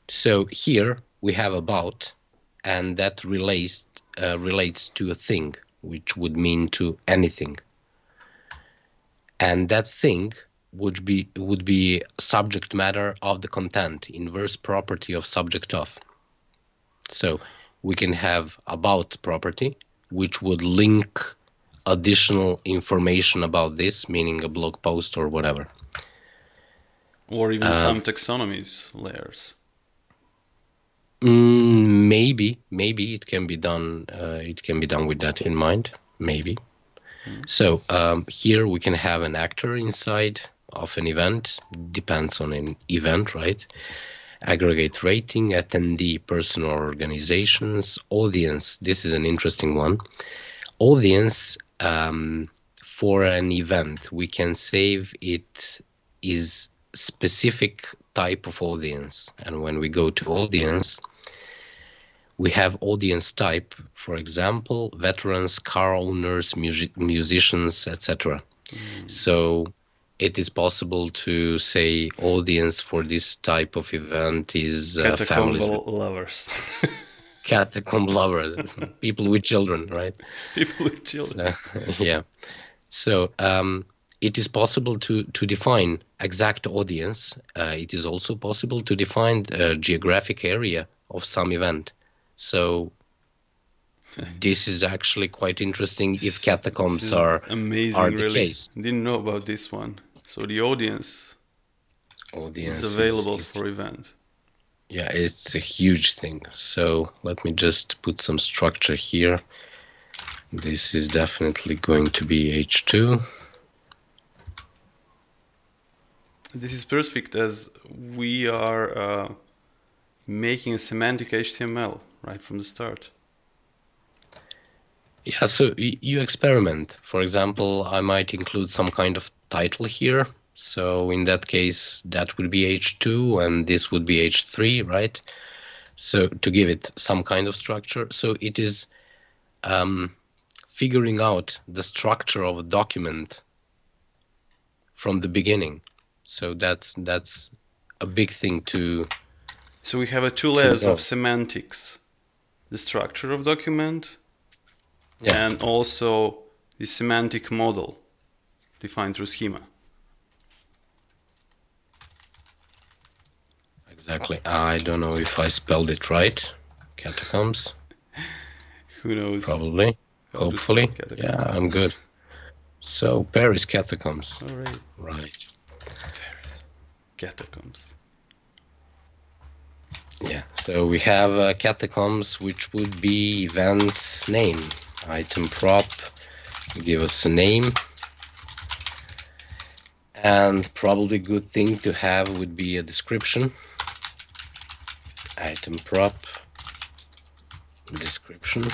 So here we have about, and that relates to a thing, which would mean to anything. And that thing would be subject matter of the content, inverse property of subject of. So we can have about property, which would link additional information about this, meaning a blog post or whatever. Or even some taxonomies layers. Maybe it can be done. It can be done with that in mind. Maybe. So here we can have an actor inside of an event. Depends on an event, right? Aggregate rating, attendee, person or organizations, audience. This is an interesting one. Audience for an event, we can save it is specific type of audience. And when we go to audience, we have audience type, for example, veterans, car owners, musicians, etc. So it is possible to say audience for this type of event is Catacomb families. lovers. Catacomb lovers, people with children, right? People with children. So, yeah. So it is possible to define exact audience. It is also possible to define the geographic area of some event. So this is actually quite interesting if catacombs are amazing, the really. case. Didn't know about this one. So the audience is available for event. Yeah, it's a huge thing. So let me just put some structure here. This is definitely going to be H2. This is perfect as we are making a semantic HTML right from the start. Yeah, so you experiment. For example, I might include some kind of title here. So in that case, that would be H2 and this would be H3, right? So to give it some kind of structure. So it is figuring out the structure of a document from the beginning. So that's a big thing to... So we have two layers of semantics. The structure of document, yeah, and also the semantic model defined through schema. Exactly. I don't know if I spelled it right. Catacombs. Who knows? Probably. Hopefully. Yeah, I'm good. So Paris catacombs. All right. Right. Paris catacombs. Yeah. So we have catacombs, which would be event name, item prop. Give us a name. And probably good thing to have would be a description. Item prop, description.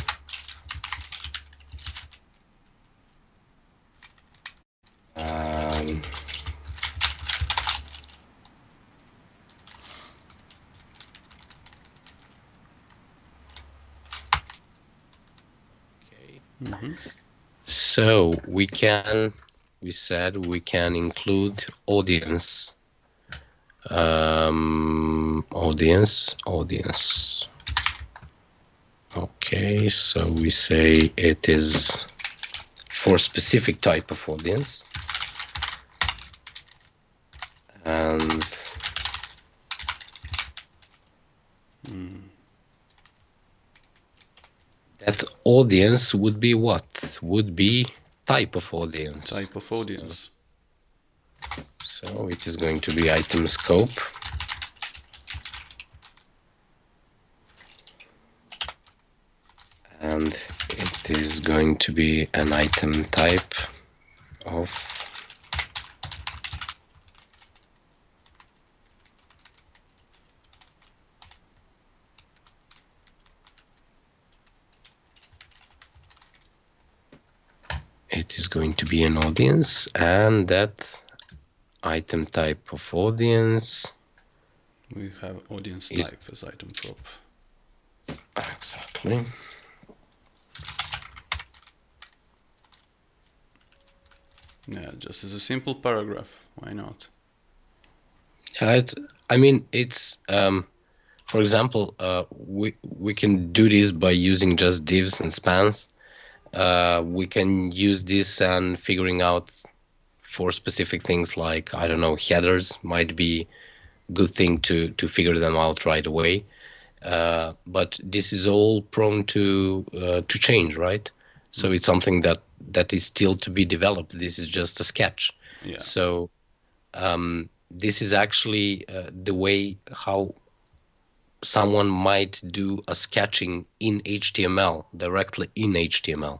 So we said we can include audience. Audience. Okay, so we say it is for specific type of audience. And that audience would be what? Would be type of audience. Type of audience. So it is going to be item scope. And it is going to be an item type of it is going to be an audience, and that item type of audience, we have audience type as item prop. Exactly. Yeah, just as a simple paragraph. Why not? I mean, it's for example, we can do this by using just divs and spans. We can use this and figuring out for specific things like, I don't know, headers might be good thing to figure them out right away. But this is all prone to change, right? So it's something that is still to be developed. This is just a sketch. Yeah. So this is actually the way how someone might do a sketching in HTML, directly in HTML.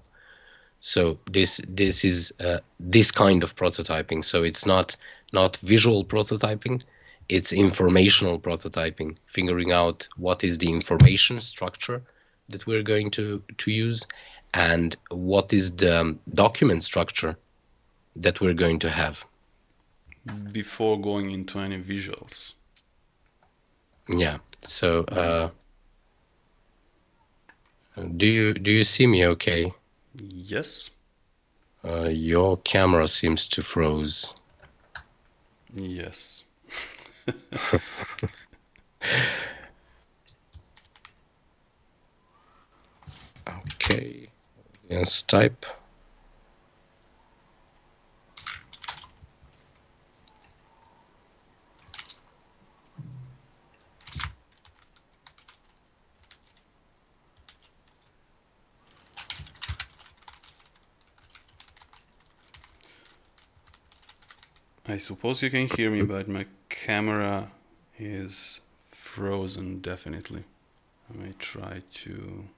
So this is this kind of prototyping. So it's not visual prototyping, it's informational prototyping, figuring out what is the information structure that we're going to use and what is the document structure that we're going to have. Before going into any visuals. Yeah. So do you see me okay? Yes. Your camera seems to froze. Yes. Okay. Yes, type. I suppose you can hear me, but my camera is frozen definitely. I may try to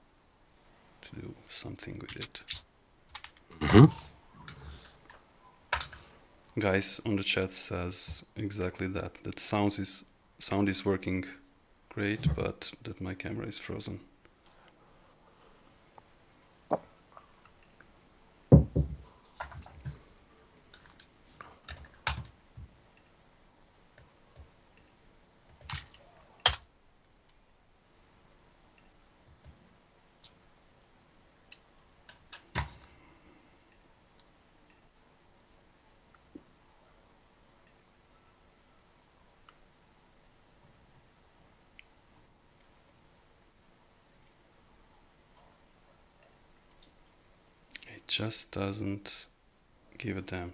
do something with it. Guys on the chat says exactly that. That sound is working great, but that my camera is frozen. It just doesn't give a damn.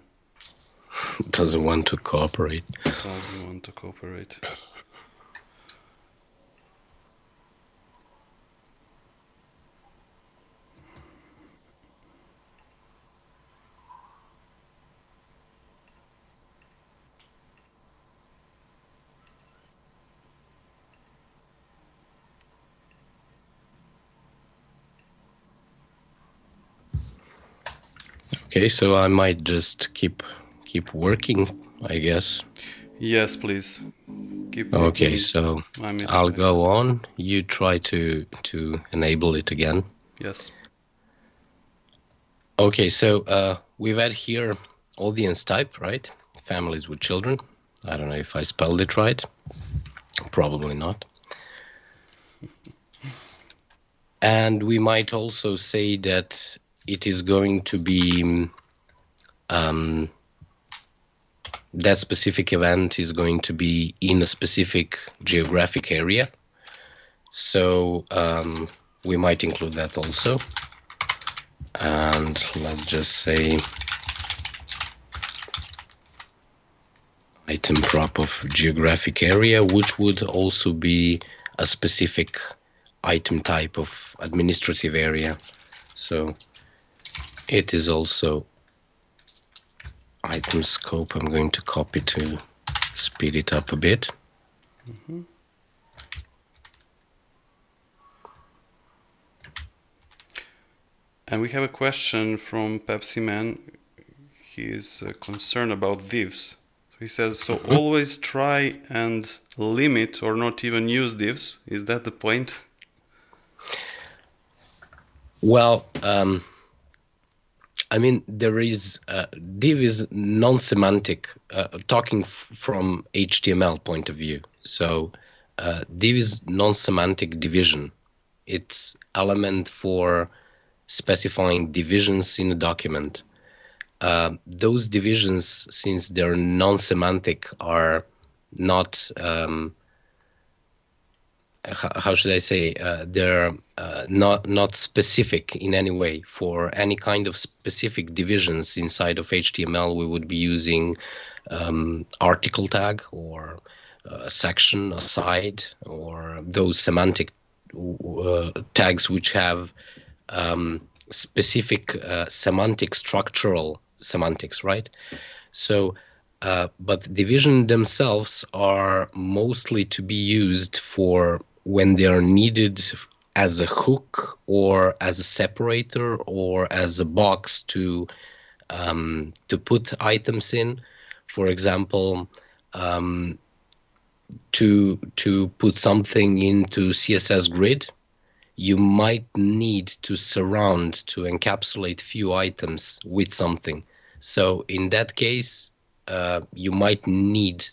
Doesn't want to cooperate. Doesn't want to cooperate. Okay, so I might just keep working, I guess. Yes, please. Keep working. Okay, so I'll go on. You try to enable it again. Yes. Okay, so we've had here audience type, right? Families with children. I don't know if I spelled it right. Probably not. And we might also say that it is going to be that specific event is going to be in a specific geographic area. So we might include that also. And let's just say item prop of geographic area, which would also be a specific item type of administrative area. So it is also item scope. I'm going to copy to speed it up a bit. Mm-hmm. And we have a question from Pepsi Man. He is concerned about divs. He says, so always try and limit or not even use divs. Is that the point? Well, I mean, there is div is non-semantic, talking from HTML point of view. So div is non-semantic division. It's element for specifying divisions in a document. Those divisions, since they're non-semantic, are not, how should I say, they're not specific in any way. For any kind of specific divisions inside of HTML, we would be using article tag or a section, a side, or those semantic tags which have specific semantic structural semantics, right? So, but division themselves are mostly to be used for when they are needed as a hook or as a separator or as a box to put items in. For example, to put something into CSS grid, you might need to surround, to encapsulate few items with something. So in that case, you might need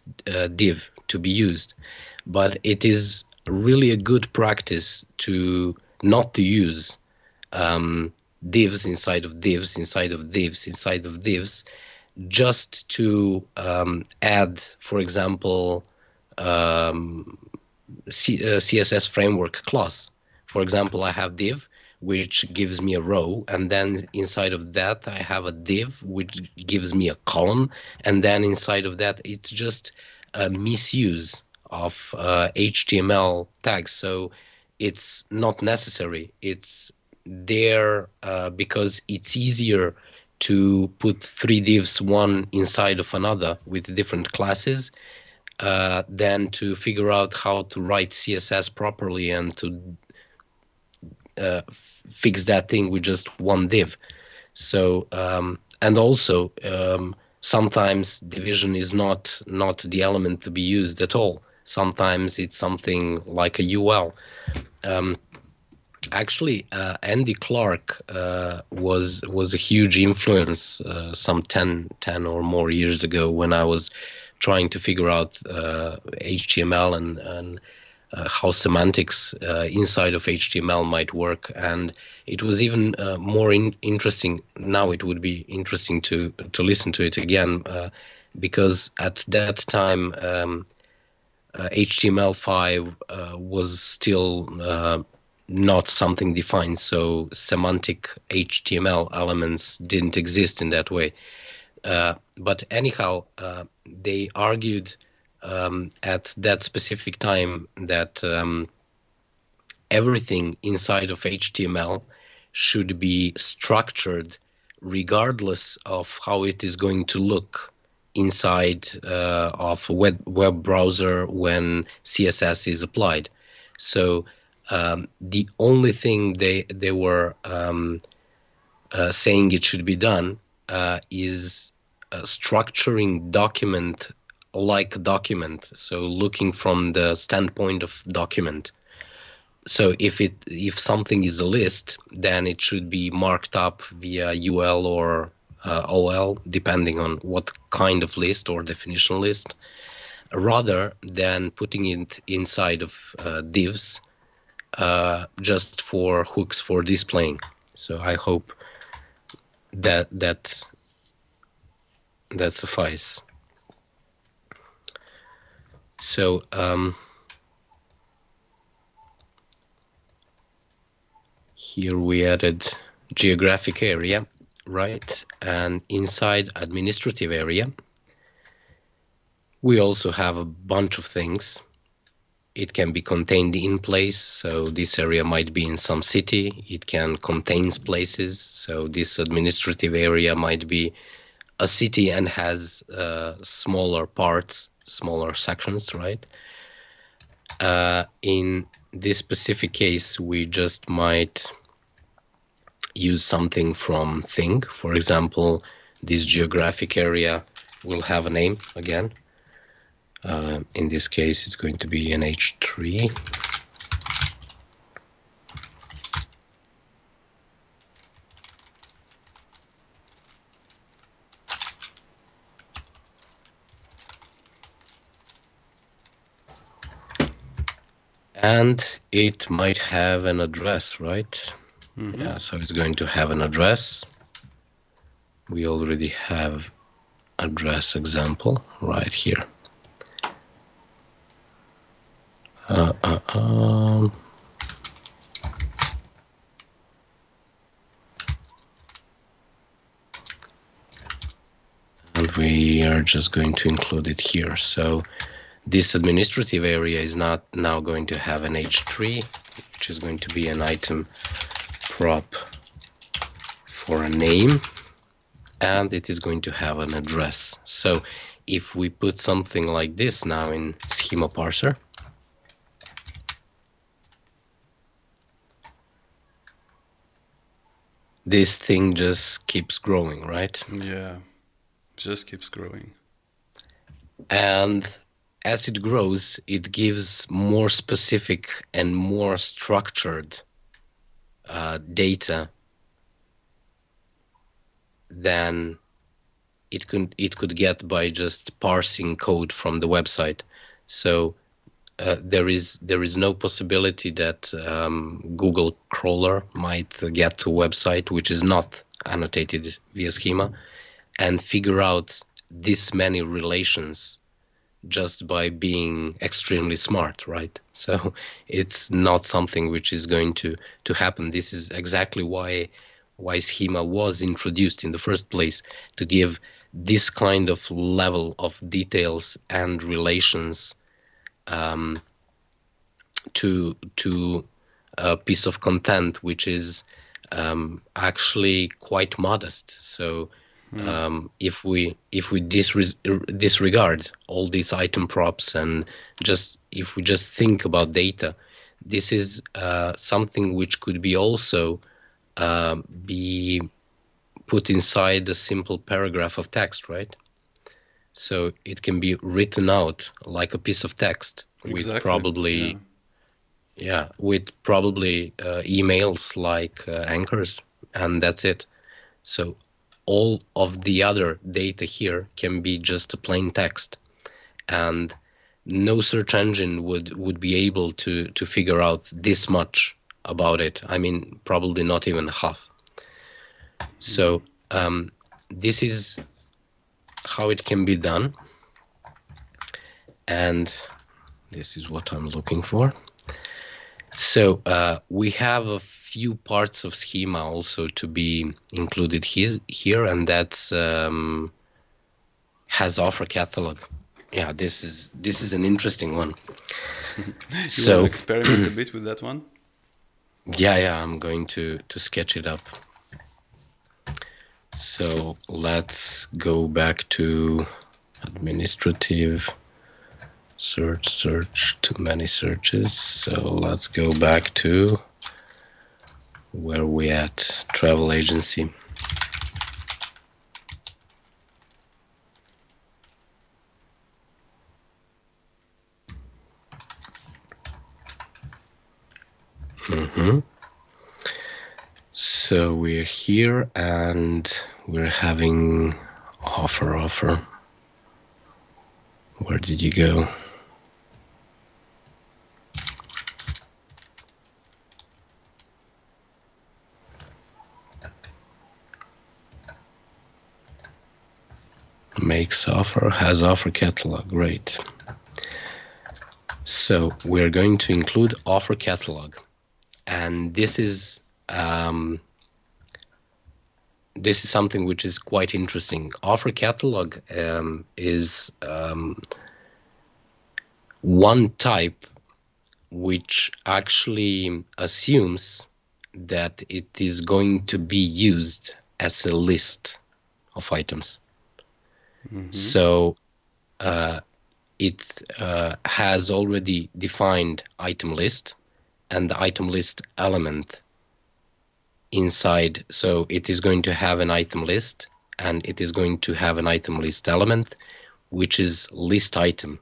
div to be used, but it is really a good practice to not to use divs inside of divs, inside of divs, inside of divs, just to add, for example, CSS framework class. For example, I have div, which gives me a row, and then inside of that I have a div which gives me a column, and then inside of that it's just a misuse of HTML tags. So it's not necessary. It's there because it's easier to put three divs one inside of another with different classes than to figure out how to write CSS properly and to fix that thing with just one div. So and also sometimes division is not the element to be used at all. Sometimes it's something like a UL. Actually, Andy Clark was a huge influence some 10 or more years ago when I was trying to figure out HTML and how semantics inside of HTML might work. And it was even more interesting. Now it would be interesting to listen to it again because at that time HTML5 was still not something defined, so semantic HTML elements didn't exist in that way. But anyhow, they argued at that specific time that everything inside of HTML should be structured regardless of how it is going to look inside of a web browser when CSS is applied. So the only thing they were saying it should be done is structuring document like document, so looking from the standpoint of document. So if something is a list, then it should be marked up via UL or OL, depending on what kind of list or definition list, rather than putting it inside of divs just for hooks for displaying. So I hope that suffice. So here we added geographic area, right? And inside administrative area, we also have a bunch of things. It can be contained in place, so this area might be in some city. It can contain places, so this administrative area might be a city and has smaller parts, smaller sections, right? In this specific case, we just might use something from thing. For example, this geographic area will have a name again. In this case, it's going to be an H3. And it might have an address, right? Mm-hmm. Yeah, so it's going to have an address. We already have address example right here. And we are just going to include it here. So this administrative area is not now going to have an H3, which is going to be an item prop for a name, and it is going to have an address. So if we put something like this now in schema parser, this thing just keeps growing, right? Yeah, just keeps growing. And as it grows, it gives more specific and more structured data than it could get by just parsing code from the website. So there is no possibility that Google crawler might get to a website which is not annotated via schema and figure out this many relations just by being extremely smart, right? So it's not something which is going to happen. This is exactly why schema was introduced in the first place, to give this kind of level of details and relations to a piece of content which is actually quite modest. So if we disregard all these item props and if we just think about data, this is something which could be also be put inside a simple paragraph of text, right? So it can be written out like a piece of text with probably emails like anchors, and that's it. So all of the other data here can be just a plain text, and no search engine would be able to figure out this much about it. I mean, probably not even half. So this is how it can be done, and this is what I'm looking for. So we have a few parts of schema also to be included here, and that's has offer catalog. Yeah, this is an interesting one. You want to experiment a bit with that one? Yeah, I'm going to sketch it up. So let's go back to administrative search too many searches. So let's go back to where we at, travel agency. So we're here and we're having offer. Where did you go? makes offer, has offer catalog. Great. So we're going to include offer catalog, and this is something which is quite interesting. Offer catalog is one type which actually assumes that it is going to be used as a list of items. So it has already defined item list and the item list element inside. So it is going to have an item list and it is going to have an item list element, which is list item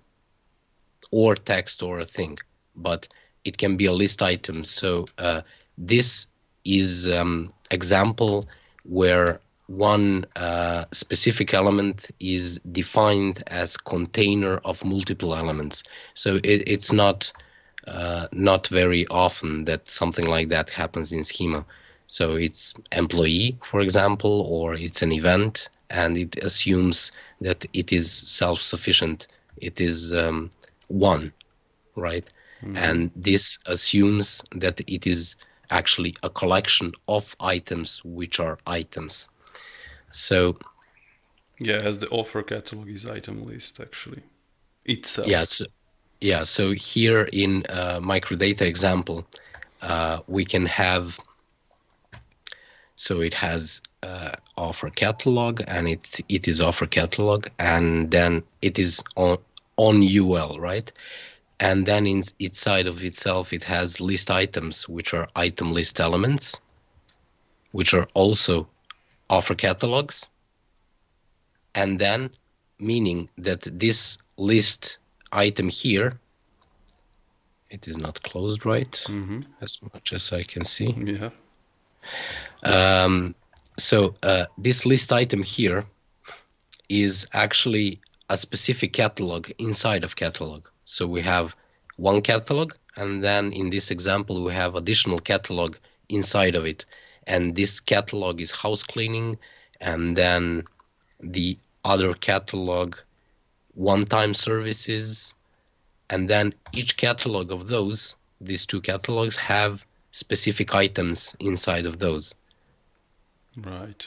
or text or a thing, but it can be a list item. So this is example where one specific element is defined as container of multiple elements. So it's not very often that something like that happens in Schema. So it's employee, for example, or it's an event, and it assumes that it is self-sufficient. It is one, right? And this assumes that it is actually a collection of items which are items. So yeah, as the offer catalog is item list actually itself. So here in Microdata example, we can have, so it has offer catalog, and it is offer catalog, and then it is on UL, right? And then inside of itself, it has list items, which are item list elements, which are also offer catalogs. And then meaning that this list item here, it is not closed, right? As much as I can see. Yeah. So this list item here is actually a specific catalog inside of catalog. So we have one catalog, and then in this example, we have additional catalog inside of it. And this catalog is house cleaning, and then the other catalog, one-time services, and then each catalog of these two catalogs have specific items inside of those. Right.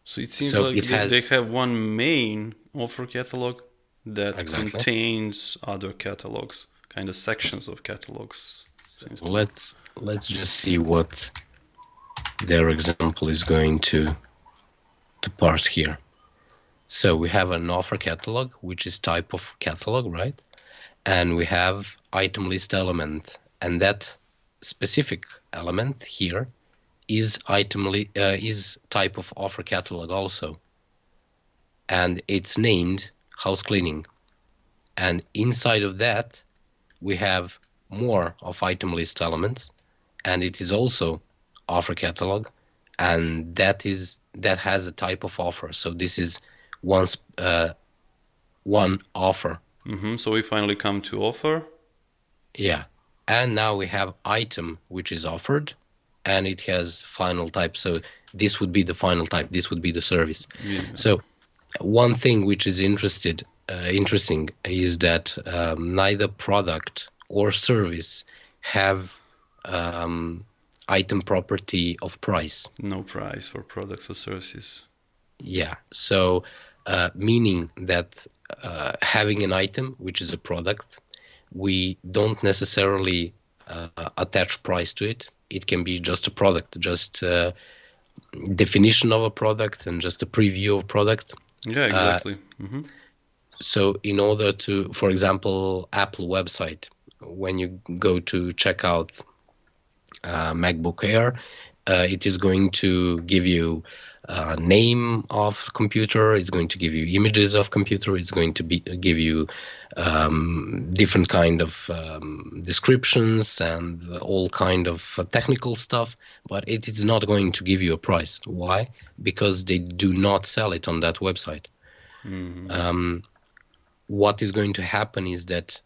So it seems like they have one main offer catalog that contains other catalogs, kind of sections of catalogs. Let's just see what their example is going to parse here. So we have an offer catalog, which is type of catalog, right? And we have item list element, and that specific element here is is type of offer catalog also, and it's named house cleaning. And inside of that, we have more of item list elements, and it is also offer catalog, and that has a type of offer. So this is one offer. So we finally come to offer. Yeah, and now we have item, which is offered, and it has final type. So this would be the final type. This would be the service. Yeah. So one thing which is interesting is that neither product or service have item property of price. No price for products or services. Yeah. So meaning that having an item, which is a product, we don't necessarily attach price to it. It can be just a product, just a definition of a product and just a preview of product. Yeah, exactly. So in order to, for example, Apple website, when you go to check out MacBook Air, it is going to give you name of computer, it's going to give you images of computer, it's going to give you different kind of descriptions and all kind of technical stuff, but it is not going to give you a price. Why? Because they do not sell it on that website. What is going to happen is that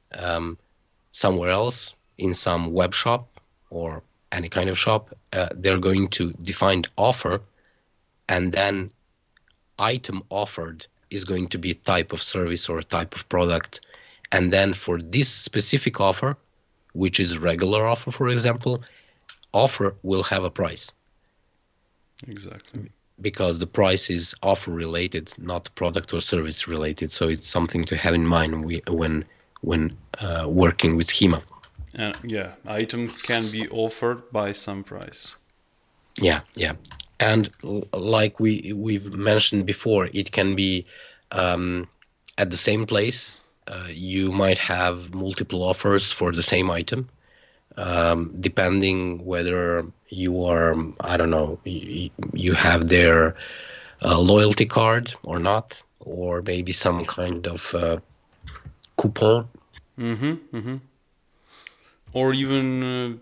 somewhere else in some web shop or any kind of shop, they're going to define offer, and then item offered is going to be type of service or type of product. And then for this specific offer, which is regular offer, for example, offer will have a price. Exactly. Because the price is offer related, not product or service related. So it's something to have in mind when working with schema. And yeah, item can be offered by some price. Yeah. And like we've mentioned before, it can be at the same place. You might have multiple offers for the same item, depending whether you are, I don't know, you have their loyalty card or not, or maybe some kind of coupon. Or even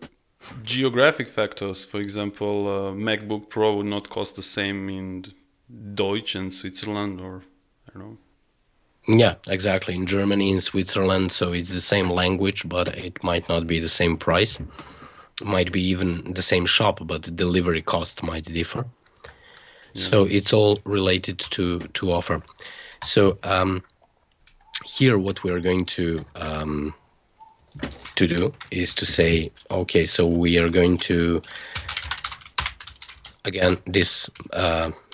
geographic factors. For example, MacBook Pro would not cost the same in Deutsch and Switzerland, or I don't know. Yeah, exactly. In Germany, in Switzerland, so it's the same language, but it might not be the same price. It might be even the same shop, but the delivery cost might differ. Yeah. So it's all related to offer. So here, what we're going to do is to say, okay, so we are going to, again, this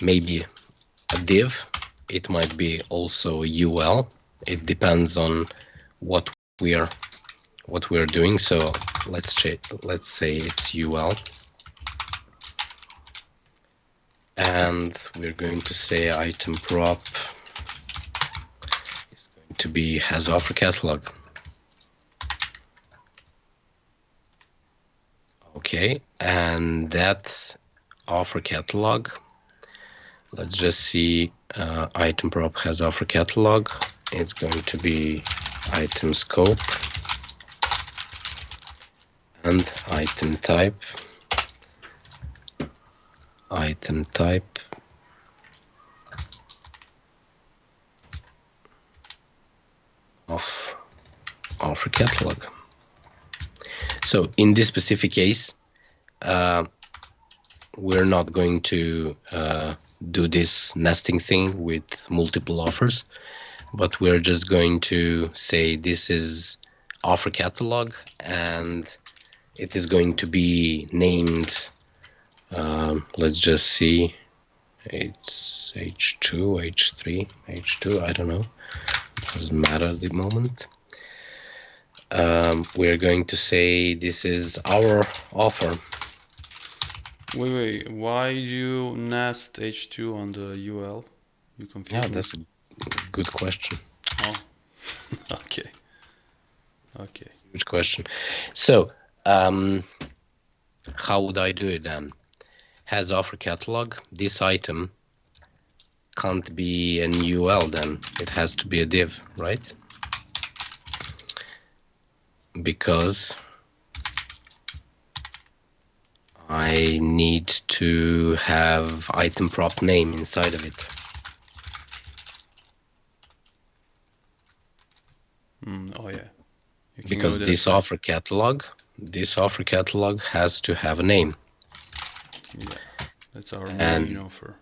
may be a div. It might be also a UL. It depends on what we are doing. So let's say it's UL, and we're going to say item prop is going to be has offer catalog. Okay, and that offer catalog, let's just see, item prop has offer catalog. It's going to be item scope and item type of offer catalog. So in this specific case, we're not going to do this nesting thing with multiple offers, but we're just going to say this is offer catalog, and it is going to be named, let's just see, it's H2, H3, H2, I don't know, doesn't matter at the moment. We're going to say this is our offer. Wait, why you nest H2 on the UL? You confused me. That's a good question. Oh, okay. Huge question. So, how would I do it then? Has offer catalog. This item can't be an UL then. It has to be a div, right? Because I need to have item prop name inside of it. Oh yeah. Because this offer catalog has to have a name. Yeah, that's our main offer.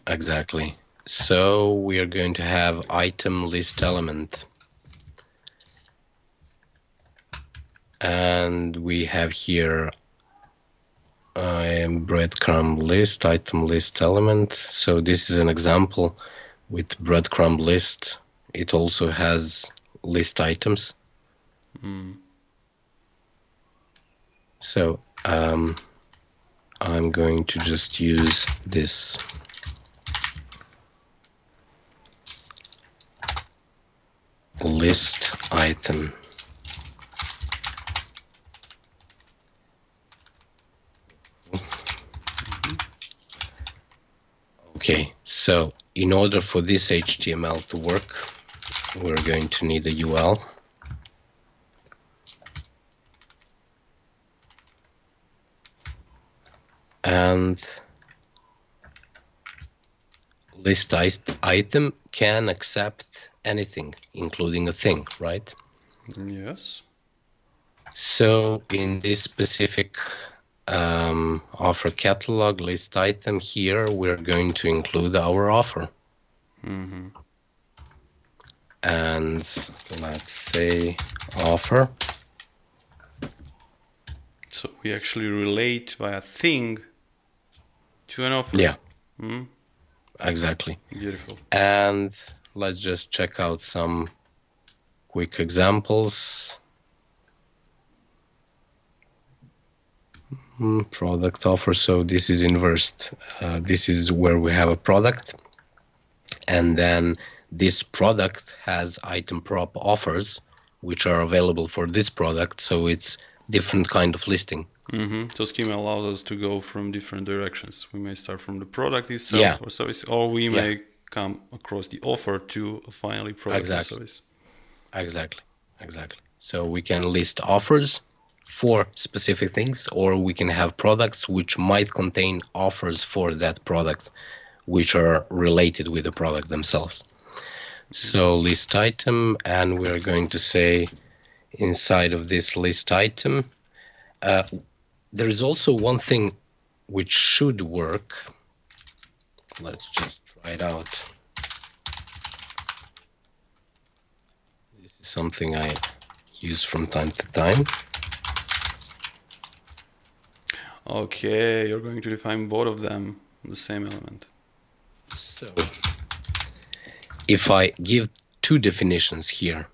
Exactly. So we are going to have item list element. And we have here breadcrumb list, item list element. So this is an example with breadcrumb list. It also has list items. So I'm going to just use this list item. Okay, so in order for this HTML to work, we're going to need a UL. And list item can accept anything, including a thing, right? Yes. So in this specific offer catalog list item here, we're going to include our offer. and let's say offer. So we actually relate via thing to an offer. Yeah, Mm, exactly. beautiful. And let's just check out some quick examples. Product offer. So this is inversed. This is where we have a product, and then this product has item prop offers, which are available for this product. So it's different kind of listing. So Schema allows us to go from different directions. We may start from the product itself Yeah. or service, or we Yeah. may come across the offer to finally product or service. Exactly. So we can list offers for specific things, or we can have products which might contain offers for that product, which are related with the product themselves. So list item, and we're going to say inside of this list item, there is also one thing which should work. Let's just try it out. This is something I use from time to time. Okay, you're going to define both of them on the same element. So if I give two definitions here,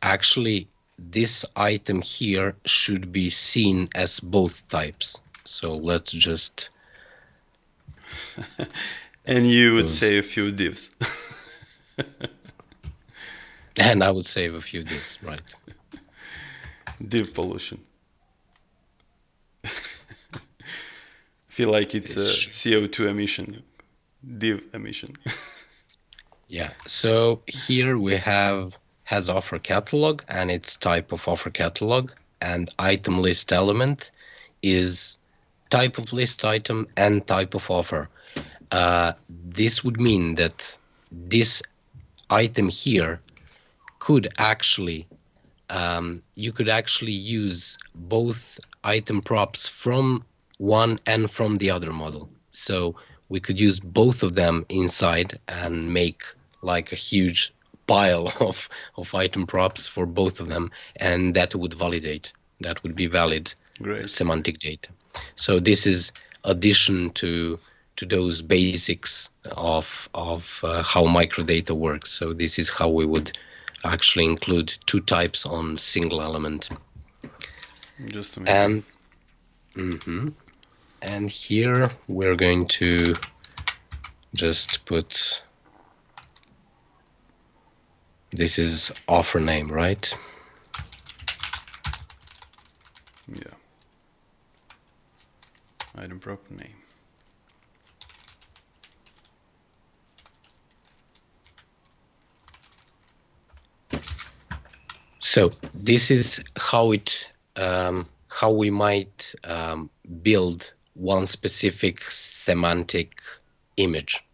actually this item here should be seen as both types. So let's just... And you would say a few divs. And I would save a few divs, right? Div pollution. Feel like it's a CO2 emission, div emission. Yeah, so here we have has offer catalog and its type of offer catalog, and item list element is type of list item and type of offer. This would mean that this item here could actually, you could actually use both item props from one and from the other model. So we could use both of them inside and make like a huge pile of item props for both of them, and that would validate. That would be valid. Great. Semantic data. So this is addition to those basics of how microdata works. So this is how we would actually include two types on single element. Just amazing. And here we're going to just put, this is offer name, right? Yeah. Item prop name. So this is how it, how we might build one specific semantic image.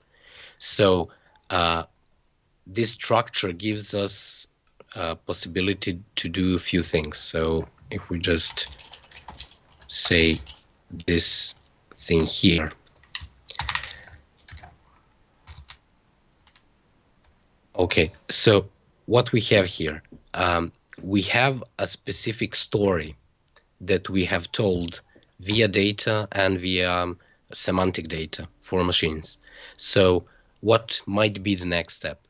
So this structure gives us a possibility to do a few things. So if we just say this thing here, okay, so what we have here, we have a specific story that we have told via data and via semantic data for machines. So what might be the next step?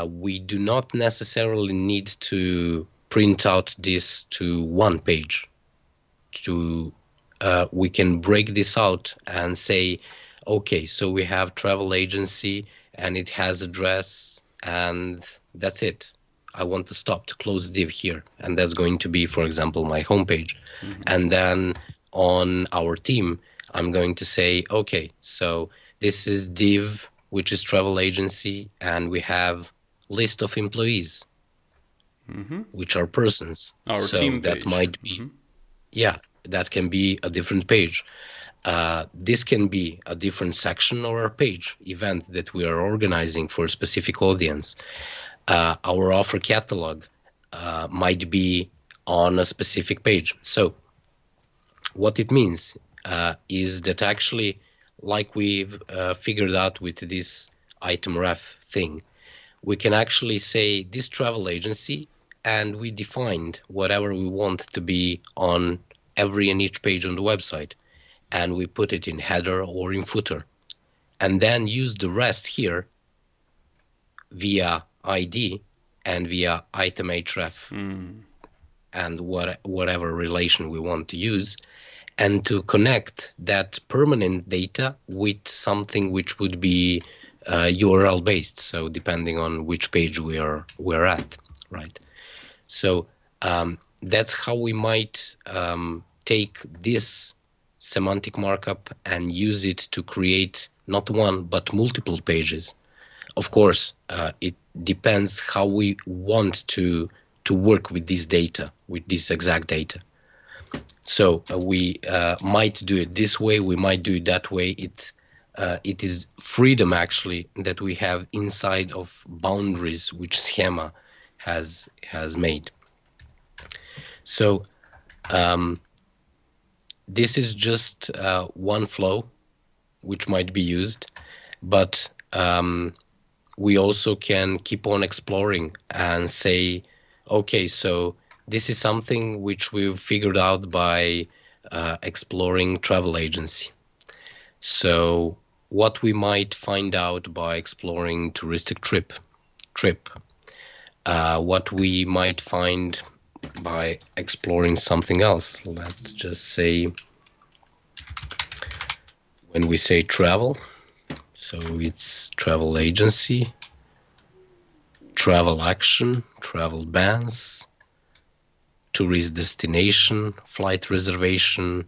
We do not necessarily need to print out this to one page. We can break this out and say, okay, so we have travel agency and it has address and that's it. I want to stop to close div here, and that's going to be, for example, my homepage. And then on our team, I'm going to say, okay, so this is div, which is travel agency, and we have list of employees, which are persons. Our so team that page. might be, yeah, that can be a different page. This can be a different section or a page event that we are organizing for a specific audience. Our offer catalog might be on a specific page. So what it means is that actually, like we've figured out with this item ref thing, we can actually say this travel agency, and we defined whatever we want to be on every and each page on the website, and we put it in header or in footer, and then use the rest here via ID and via item href and whatever relation we want to use, and to connect that permanent data with something which would be URL based. So depending on which page we're at, right? So that's how we might take this semantic markup and use it to create not one but multiple pages. Of course, it depends how we want to work with this data, with this exact data. So we might do it this way, we might do it that way. It is freedom actually that we have inside of boundaries which Schema has made. So this is just one flow which might be used, but we also can keep on exploring and say, okay, so this is something which we've figured out by exploring travel agency. So what we might find out by exploring touristic trip, what we might find by exploring something else. Let's just say, when we say travel, so it's travel agency, travel action, travel bans, tourist destination, flight reservation.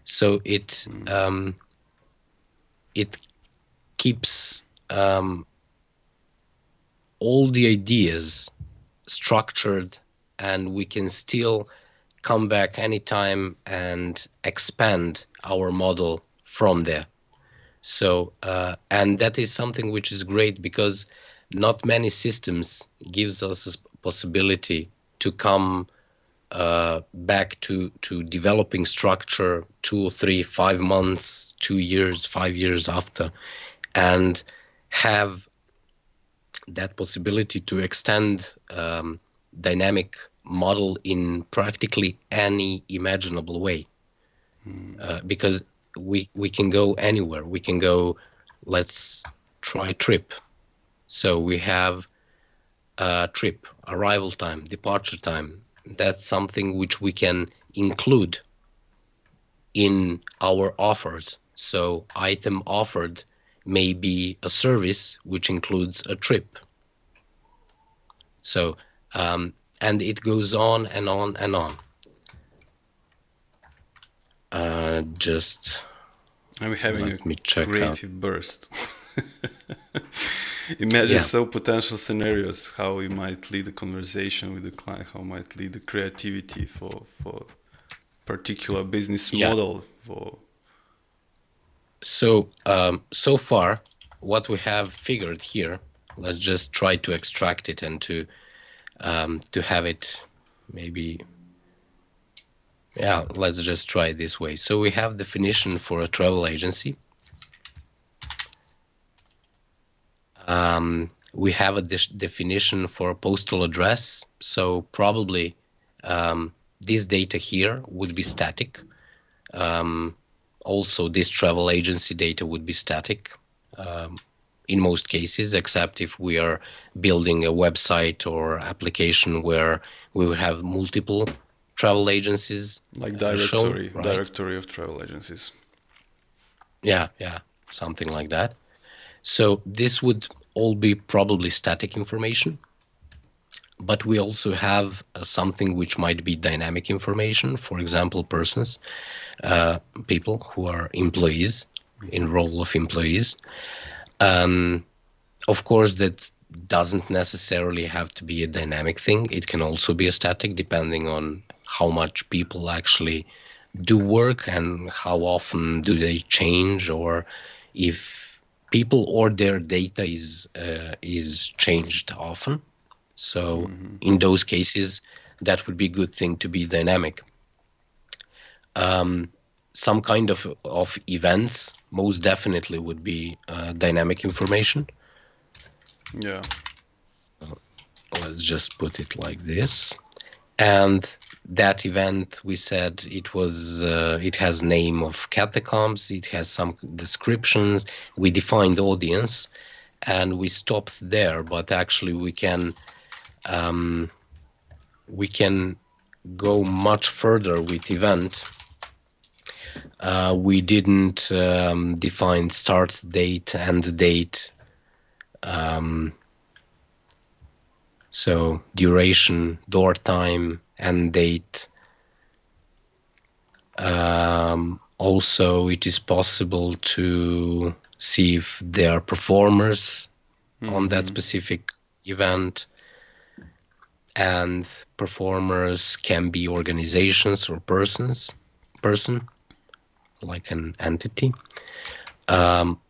So it keeps all the ideas structured, and we can still come back anytime and expand our model from there. So and that is something which is great, because not many systems gives us a possibility to come back to developing structure 2 or 3, 5 months, 2 years, 5 years after, and have that possibility to extend dynamic model in practically any imaginable way. Because we can go anywhere. We can go, let's try trip. So we have trip, arrival time, departure time. That's something which we can include in our offers. So item offered may be a service which includes a trip. So and it goes on and on and on. I'm having let me a check creative out. Burst. Imagine so potential scenarios, how we might lead a conversation with the client, how might lead the creativity for particular business model. So so far, what we have figured here, let's just try to extract it and to have it maybe. Yeah, let's just try it this way. So we have definition for a travel agency. We have a definition for a postal address. So probably this data here would be static. Also, this travel agency data would be static in most cases, except if we are building a website or application where we will have multiple travel agencies, like directory, shown, right? Directory of travel agencies. Yeah, something like that. So this would all be probably static information, but we also have something which might be dynamic information. For example, persons, people who are employees, in role of employees. Of course, that doesn't necessarily have to be a dynamic thing. It can also be a static, depending on how much people actually do work and how often do they change, or if people or their data is changed often. So in those cases, that would be a good thing to be dynamic. Some kind of events most definitely would be dynamic information. Yeah. let's just put it like this. And that event, we said it was, it has name of catacombs, it has some descriptions, we defined audience, and we stopped there. But actually, we can go much further with event. We didn't define start date, end date, so duration, door time, end date. Also, it is possible to see if there are performers on that specific event, and performers can be organizations or person, like an entity.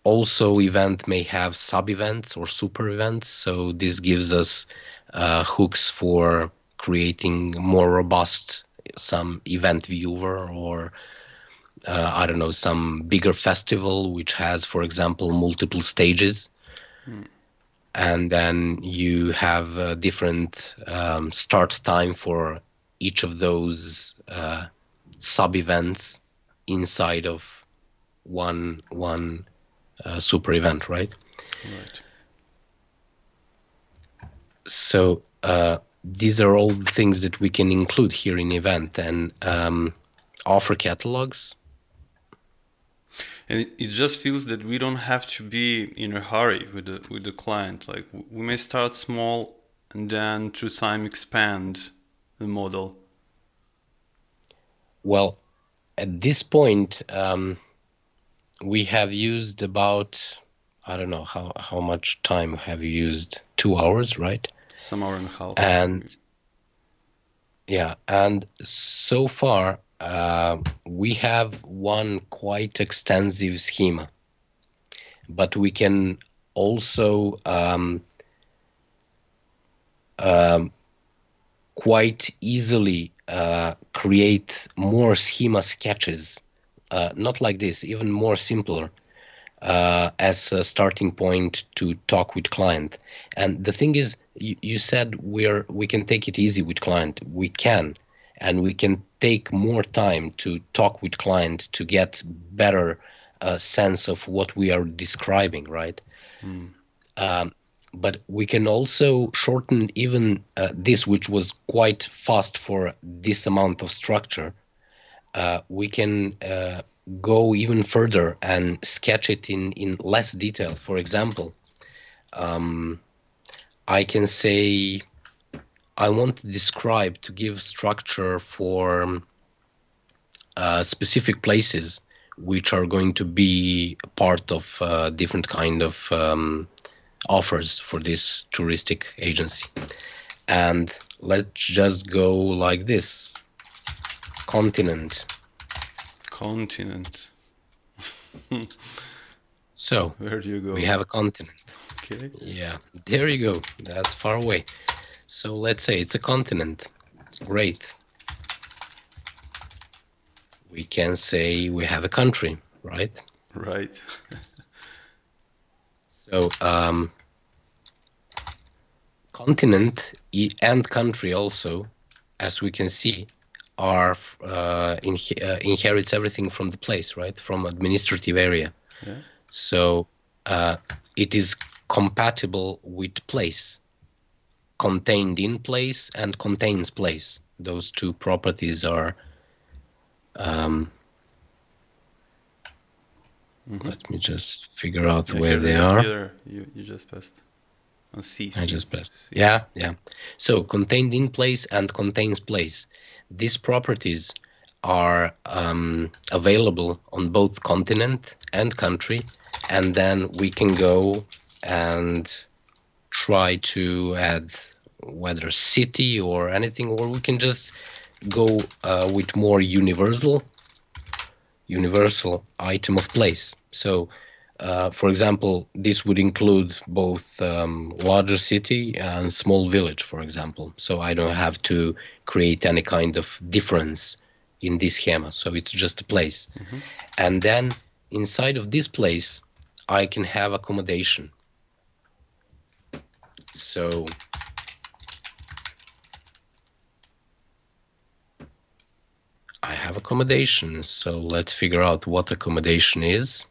Also, event may have sub-events or super events, so this gives us hooks for creating more robust, some event viewer, or I don't know, some bigger festival which has, for example, multiple stages. And then you have a different start time for each of those sub-events inside of one super event, right? Right. So these are all the things that we can include here in event, and offer catalogs. And it just feels that we don't have to be in a hurry with the client. Like we may start small and then through time expand the model. Well, at this point, we have used about, I don't know, how much time have you used? 2 hours, right? Some hour and a half. And yeah, and so far we have one quite extensive schema, but we can also quite easily create more schema sketches, not like this, even more simpler, as a starting point to talk with client. And the thing is, you said we can take it easy with client. We can, and we can take more time to talk with client to get better sense of what we are describing, right? But we can also shorten even this, which was quite fast for this amount of structure. We can go even further and sketch it in less detail. For example, I can say I want to describe, to give structure for specific places which are going to be part of different kind of offers for this touristic agency. And let's just go like this. Continent. So where do you go? We have a continent. Okay. Yeah, there you go. That's far away. So let's say it's a continent. It's great. We can say we have a country, right? Right. So continent and country also, as we can see, are inherits everything from the place, right? From administrative area. Yeah. So it is compatible with place, contained in place and contains place. Those two properties are. Let me just figure out where they are. Here you just passed on C. I just pressed. Yeah. So contained in place and contains place. These properties are available on both continent and country, and then we can go and try to add whether city or anything, or we can just go with more universal item of place. So for example, this would include both larger city and small village, for example. So I don't have to create any kind of difference in this schema. So it's just a place. And then inside of this place, I can have accommodation. So have accommodation. So let's figure out what accommodation is.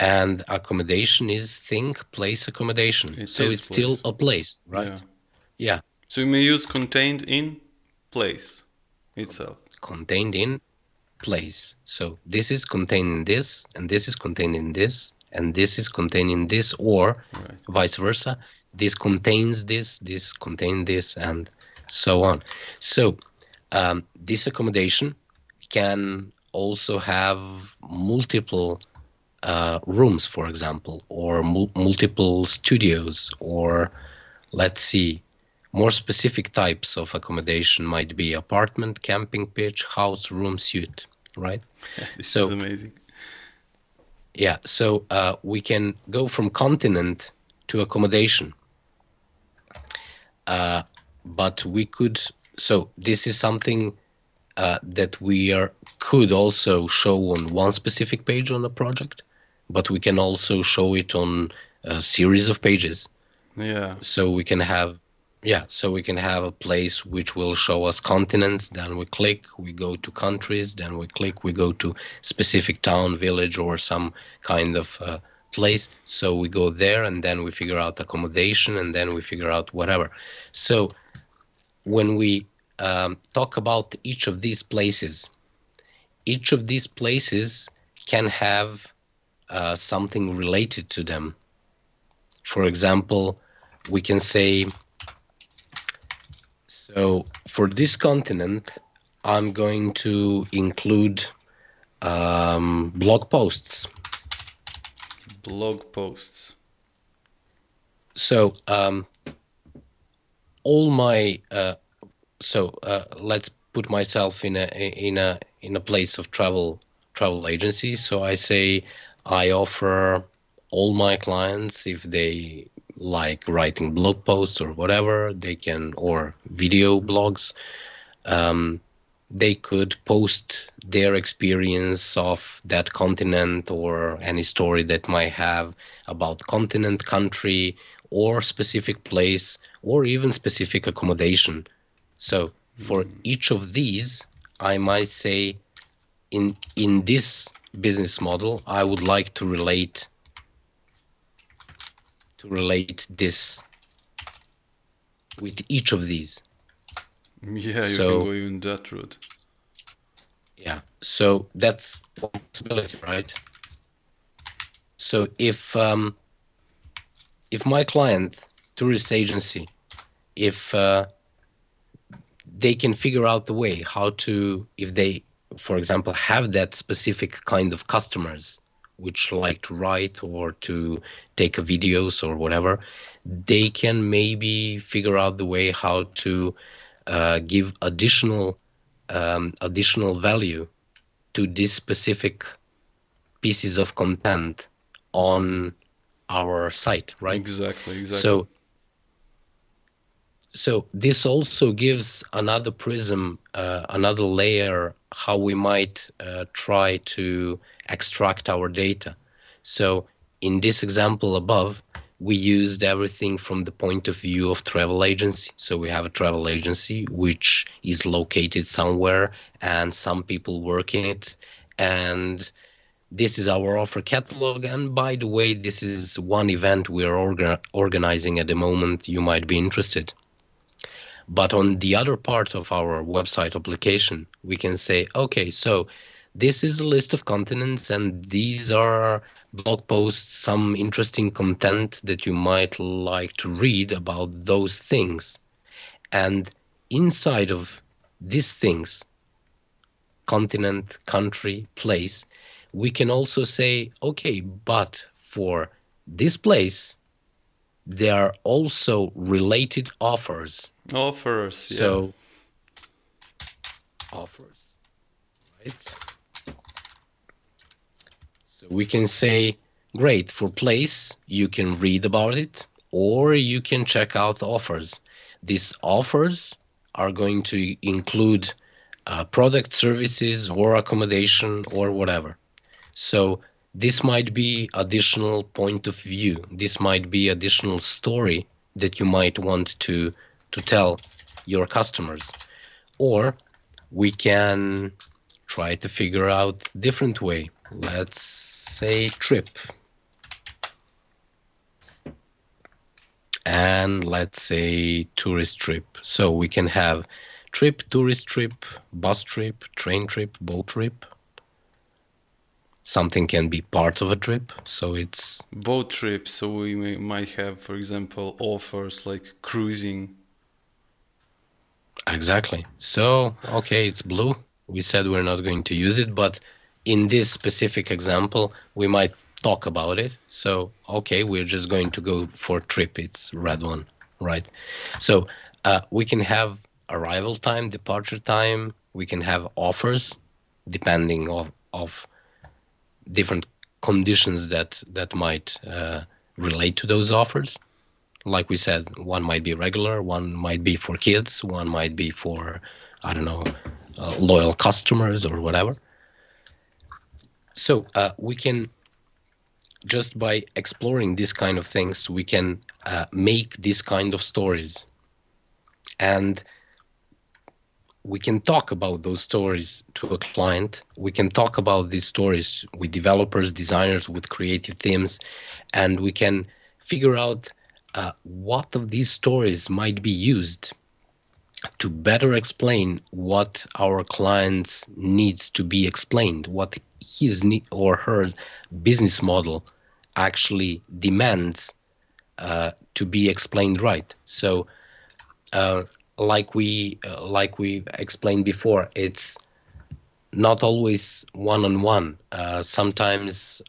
And accommodation is thing, place, accommodation. So it's still a place, right? Yeah. So you may use contained in place itself. Contained in place. So this is contained in this, and this is contained in this, and this is contained in this, or vice versa. This contains this contains this, and so on. So this accommodation can also have multiple rooms, for example, or multiple studios, or let's see, more specific types of accommodation might be apartment, camping pitch, house, room, suite, right? This is amazing. Yeah, so we can go from continent to accommodation. But we could, so this is something that could also show on one specific page on the project, but we can also show it on a series of pages. Yeah. So we can have a place which will show us continents, then we click, we go to countries, then we click, we go to specific town, village, or some kind of place. So we go there, and then we figure out accommodation, and then we figure out whatever. So when we talk about each of these places can have something related to them. For example, we can say, so for this continent, I'm going to include blog posts. Blog posts. So all my let's put myself in a place of travel agency. So I say I offer all my clients, if they like writing blog posts or whatever, they can, or video blogs, they could post their experience of that continent or any story that might have about continent, country, or specific place, or even specific accommodation. So for each of these, I might say in this business model, I would like to relate this with each of these. Yeah, you can go even that route. Yeah, so that's one possibility, right? So if my client, tourist agency, if they can figure out the way how to, if they, for example, have that specific kind of customers which like to write or to take videos or whatever, they can maybe figure out the way how to give additional value to these specific pieces of content on our site, right? Exactly. So this also gives another prism, another layer, how we might try to extract our data. So in this example above, we used everything from the point of view of travel agency. So we have a travel agency which is located somewhere and some people work in it. And this is our offer catalog. And by the way, this is one event we're organizing at the moment. You might be interested. But on the other part of our website application, we can say, okay, so this is a list of continents and these are blog posts, some interesting content that you might like to read about those things. And inside of these things, continent, country, place, we can also say, okay, but for this place, there are also related offers. So, offers, right? So we can say, great, for place, you can read about it, or you can check out offers. These offers are going to include product, services, or accommodation, or whatever. So this might be additional point of view. This might be additional story that you might want to tell your customers. Or we can try to figure out different way. Let's say trip. And let's say tourist trip. So we can have trip, tourist trip, bus trip, train trip, boat trip. Something can be part of a trip, so it's boat trip. So we might have, for example, offers like cruising. exactly. So okay, it's blue. We said we're not going to use it, but in this specific example, we might talk about it. So okay, we're just going to go for trip. It's red one, right? So we can have arrival time, departure time. We can have offers, depending of different conditions that might relate to those offers. Like we said, one might be regular, one might be for kids, one might be for, I don't know, loyal customers or whatever. So we can, just by exploring these kind of things, we can make these kind of stories. And we can talk about those stories to a client. We can talk about these stories with developers, designers, with creative teams, and we can figure out what of these stories might be used to better explain what our clients needs to be explained, what his or her business model actually demands to be explained right. So like we explained before, it's not always one-on-one. Sometimes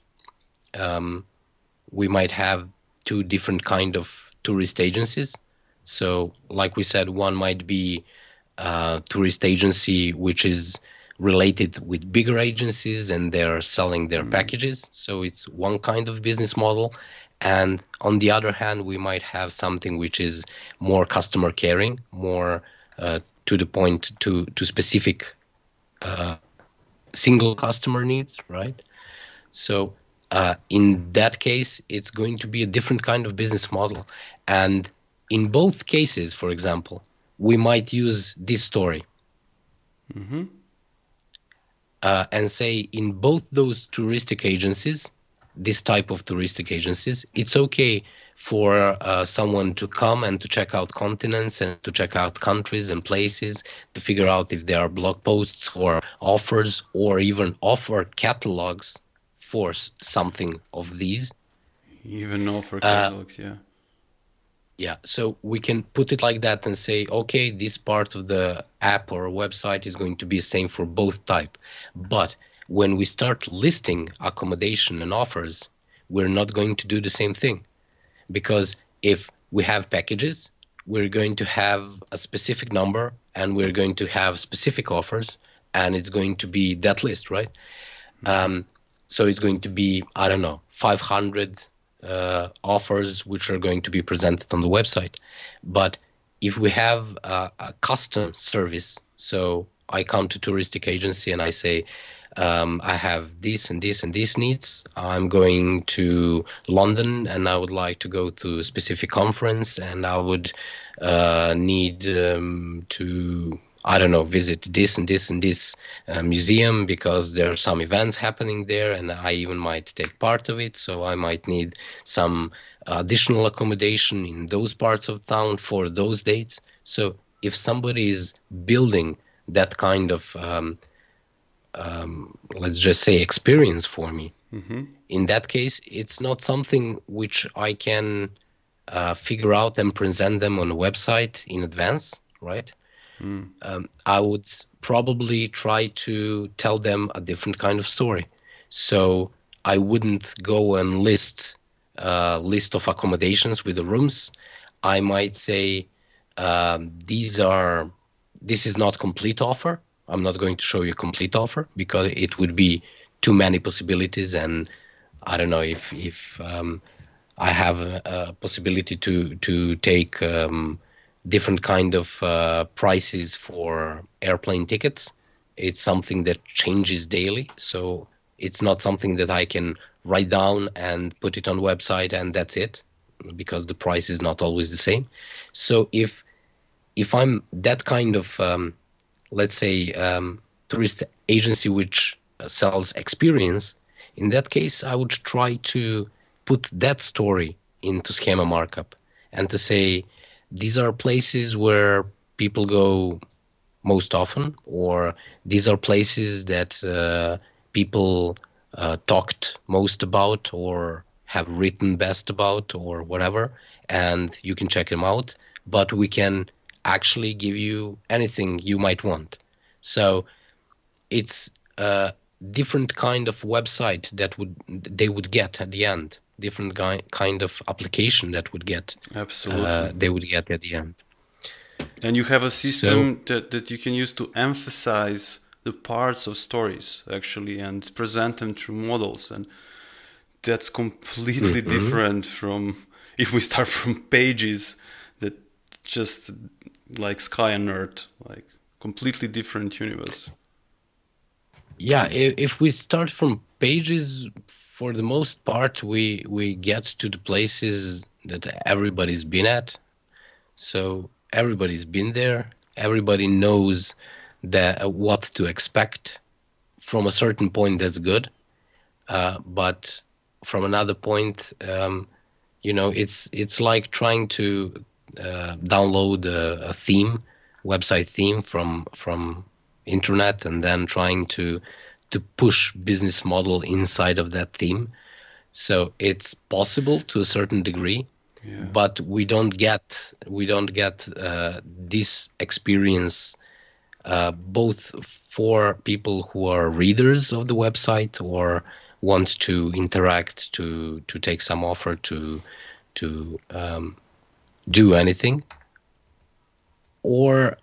we might have two different kind of tourist agencies. So like we said, one might be a tourist agency which is related with bigger agencies and they're selling their packages. So it's one kind of business model. And on the other hand, we might have something which is more customer caring, more to the point, to specific single customer needs, right? So in that case, it's going to be a different kind of business model. And in both cases, for example, we might use this story and say in both those touristic agencies, this type of touristic agencies, it's okay for someone to come and to check out continents and to check out countries and places, to figure out if there are blog posts or offers or even offer catalogs for something of these. Even offer catalogs, yeah. Yeah, so we can put it like that and say, okay, this part of the app or website is going to be the same for both type. But when we start listing accommodation and offers, we're not going to do the same thing. Because if we have packages, we're going to have a specific number and we're going to have specific offers, and it's going to be that list, right? So it's going to be, I don't know, 500 offers which are going to be presented on the website. But if we have a custom service, so I come to touristic agency and I say, I have this and this and these needs. I'm going to London and I would like to go to a specific conference, and I would need to, I don't know, visit this and this and this museum because there are some events happening there and I even might take part of it. So I might need some additional accommodation in those parts of town for those dates. So if somebody is building that kind of let's just say experience for me, in that case, it's not something which I can figure out and present them on a website in advance, right? I would probably try to tell them a different kind of story. So I wouldn't go and list a list of accommodations with the rooms. I might say this is not complete offer. I'm not going to show you a complete offer because it would be too many possibilities, and I don't know if I have a possibility to take different kind of prices for airplane tickets. It's something that changes daily, so it's not something that I can write down and put it on website and that's it, because the price is not always the same. So if I'm that kind of let's say tourist agency which sells experience, in that case, I would try to put that story into schema markup and to say, these are places where people go most often, or these are places that people talked most about or have written best about or whatever, and you can check them out, but we can actually give you anything you might want. So it's a different kind of website that they would get at the end, different kind of application that would get Absolutely. they would get at the end. And you have a system that you can use to emphasize the parts of stories actually and present them through models. And that's completely different from if we start from pages that just like sky and earth, like completely different universe. Yeah, if we start from pages, for the most part, we get to the places that everybody's been at. So everybody's been there. Everybody knows that what to expect. From a certain point, that's good. But from another point, it's like trying to download a theme, website theme from internet, and then trying to push business model inside of that theme. So it's possible to a certain degree, but we don't get this experience both for people who are readers of the website or want to interact, to take some offer, to do anything, or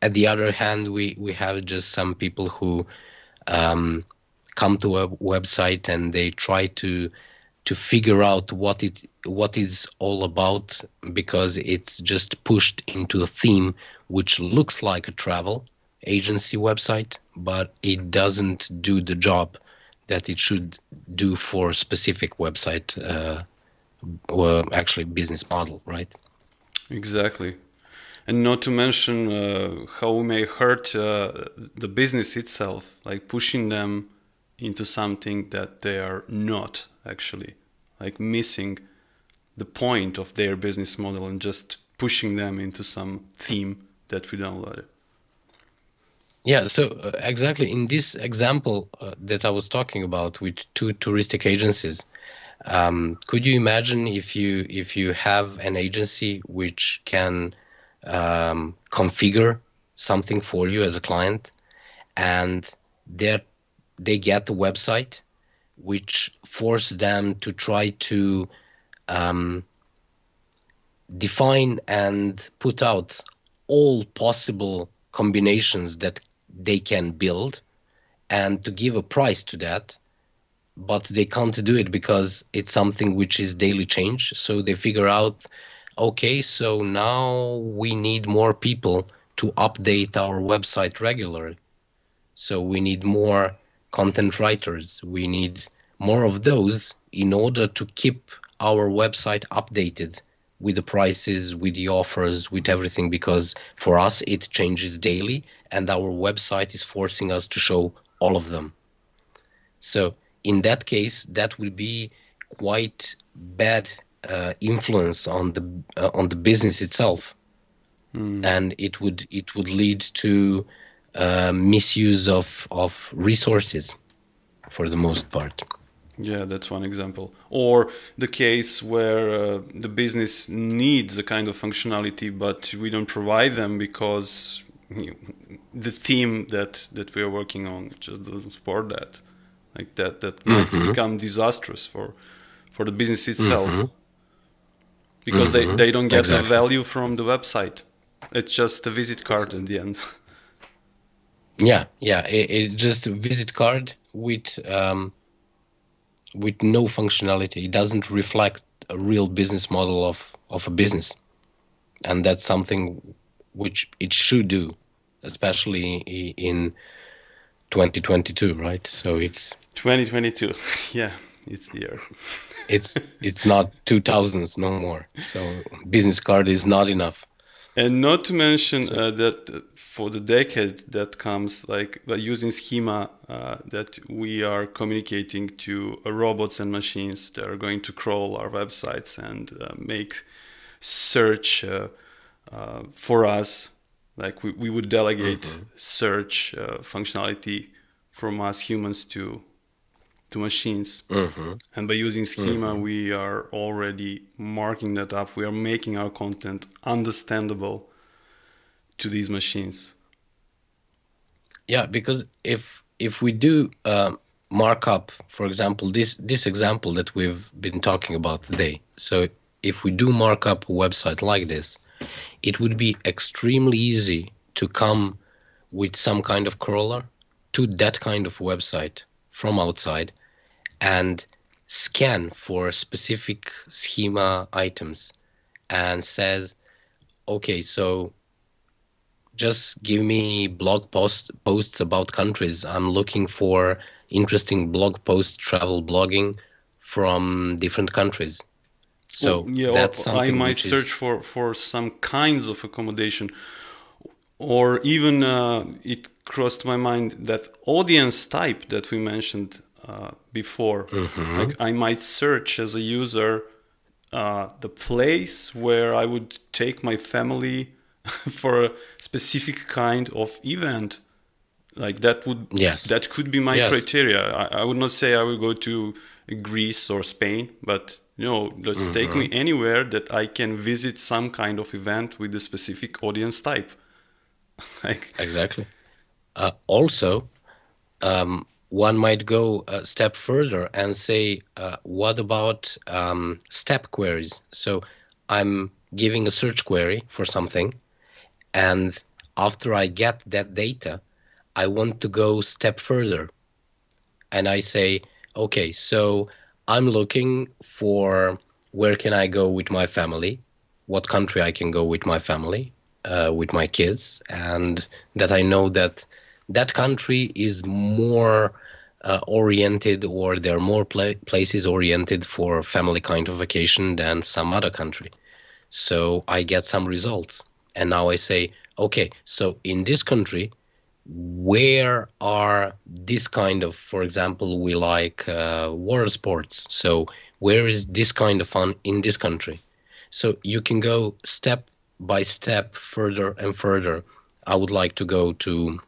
at the other hand, we have just some people who come to a website and they try to figure out what is all about, because it's just pushed into a theme which looks like a travel agency website, but it doesn't do the job that it should do for a specific website or actually business model, right? Exactly. And not to mention how we may hurt the business itself, like pushing them into something that they are not actually, like missing the point of their business model and just pushing them into some theme that we downloaded. Yeah, so exactly in this example that I was talking about with two touristic agencies, could you imagine if you have an agency which can configure something for you as a client, and they get the website which force them to try to define and put out all possible combinations that they can build and to give a price to that, but they can't do it because it's something which is daily change. So they figure out, okay, so now we need more people to update our website regularly. So we need more content writers. We need more of those in order to keep our website updated with the prices, with the offers, with everything, because for us it changes daily and our website is forcing us to show all of them. So in that case, that will be quite bad influence on the business itself, and it would lead to misuse of resources for the most part. Yeah, that's one example. Or the case where the business needs a kind of functionality, but we don't provide them because the theme that we are working on just doesn't support that. Like that might become disastrous for the business itself, because they don't get the value from the website. It's just a visit card at the end. Yeah, it's just a visit card with no functionality. It doesn't reflect a real business model of a business, and that's something which it should do, especially in 2022, right? So it's 2022. Yeah, it's the year. it's not 2000s no more. So business card is not enough. And not to mention So, that for the decade that comes, like by using schema, that we are communicating to robots and machines that are going to crawl our websites and make search for us. Like we would delegate search functionality from us humans to machines. And by using schema, we are already marking that up. We are making our content understandable to these machines. yeah, because if we do markup, for example, this example that we've been talking about today. So if we do markup a website like this, it would be extremely easy to come with some kind of crawler to that kind of website from outside and scan for specific schema items and says, okay, so just give me blog posts about countries. I'm looking for interesting blog posts, travel blogging from different countries. So yeah, that's or I something might which search is, for some kinds of accommodation, or even it crossed my mind that audience type that we mentioned before. Like I might search as a user the place where I would take my family for a specific kind of event. Like yes, that could be my yes. criteria. I would not say I will go to Greece or Spain, but just take me anywhere that I can visit some kind of event with a specific audience type. Like, Exactly. Also, one might go a step further and say, what about step queries? So I'm giving a search query for something, and after I get that data, I want to go step further. And I say, okay, so I'm looking for where can I go with my family, what country I can go with my family, with my kids, and that I know that that country is more oriented, or there are more places oriented for family kind of vacation than some other country. So I get some results. And now I say, okay, so in this country, where are this kind of, for example, we like water sports. So where is this kind of fun in this country? So you can go step by step further and further. I would like to go to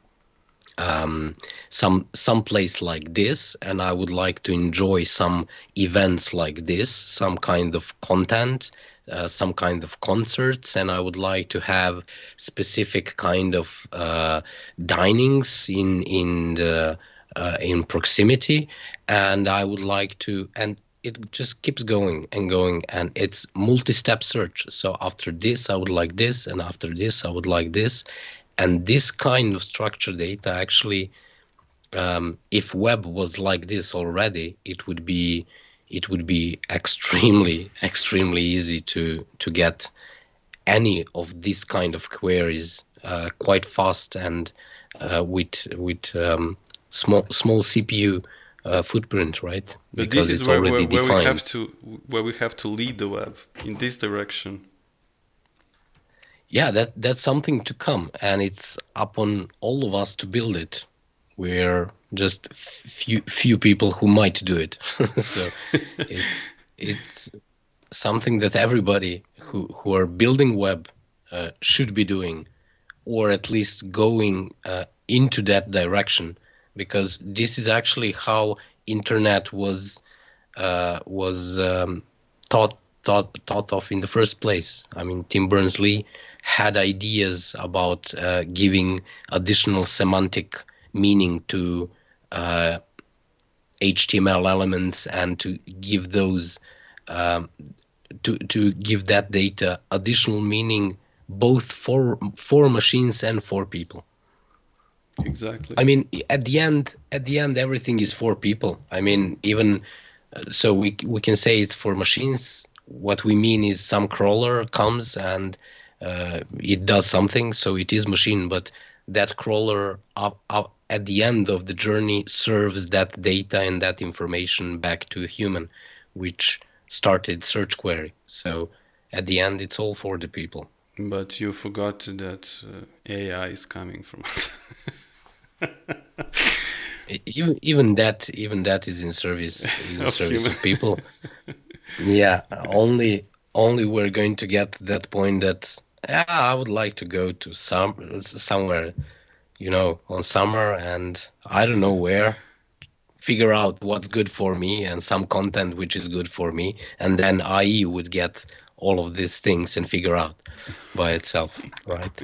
some place like this, and I would like to enjoy some events like this, some kind of content, some kind of concerts, and I would like to have specific kind of dinings in proximity, and I would like to, and it just keeps going and going, and it's multi-step search. So after this I would like this, and after this I would like this. And this kind of structured data actually, if web was like this already, it would be extremely easy to get any of these kind of queries quite fast, and with small CPU footprint, right? but this Because is it's already defined. where we have to lead the web in this direction. Yeah, that's something to come, and it's upon all of us to build it. We're just few people who might do it. So it's something that everybody who are building web should be doing, or at least going into that direction, because this is actually how internet was thought of in the first place. I mean, Tim Berners-Lee had ideas about giving additional semantic meaning to HTML elements, and to give those to give that data additional meaning, both for machines and for people. Exactly. I mean, at the end, everything is for people. I mean, even so, we can say it's for machines. What we mean is some crawler comes and it does something, so it is machine. But that crawler up at the end of the journey serves that data and that information back to a human, which started search query. So at the end, it's all for the people. But you forgot that AI is coming from us. Even that is in Of service human. of people. Yeah, only we're going to get to that point that, yeah, I would like to go to somewhere, on summer, and I don't know where, figure out what's good for me and some content which is good for me, and then IE would get all of these things and figure out by itself, right?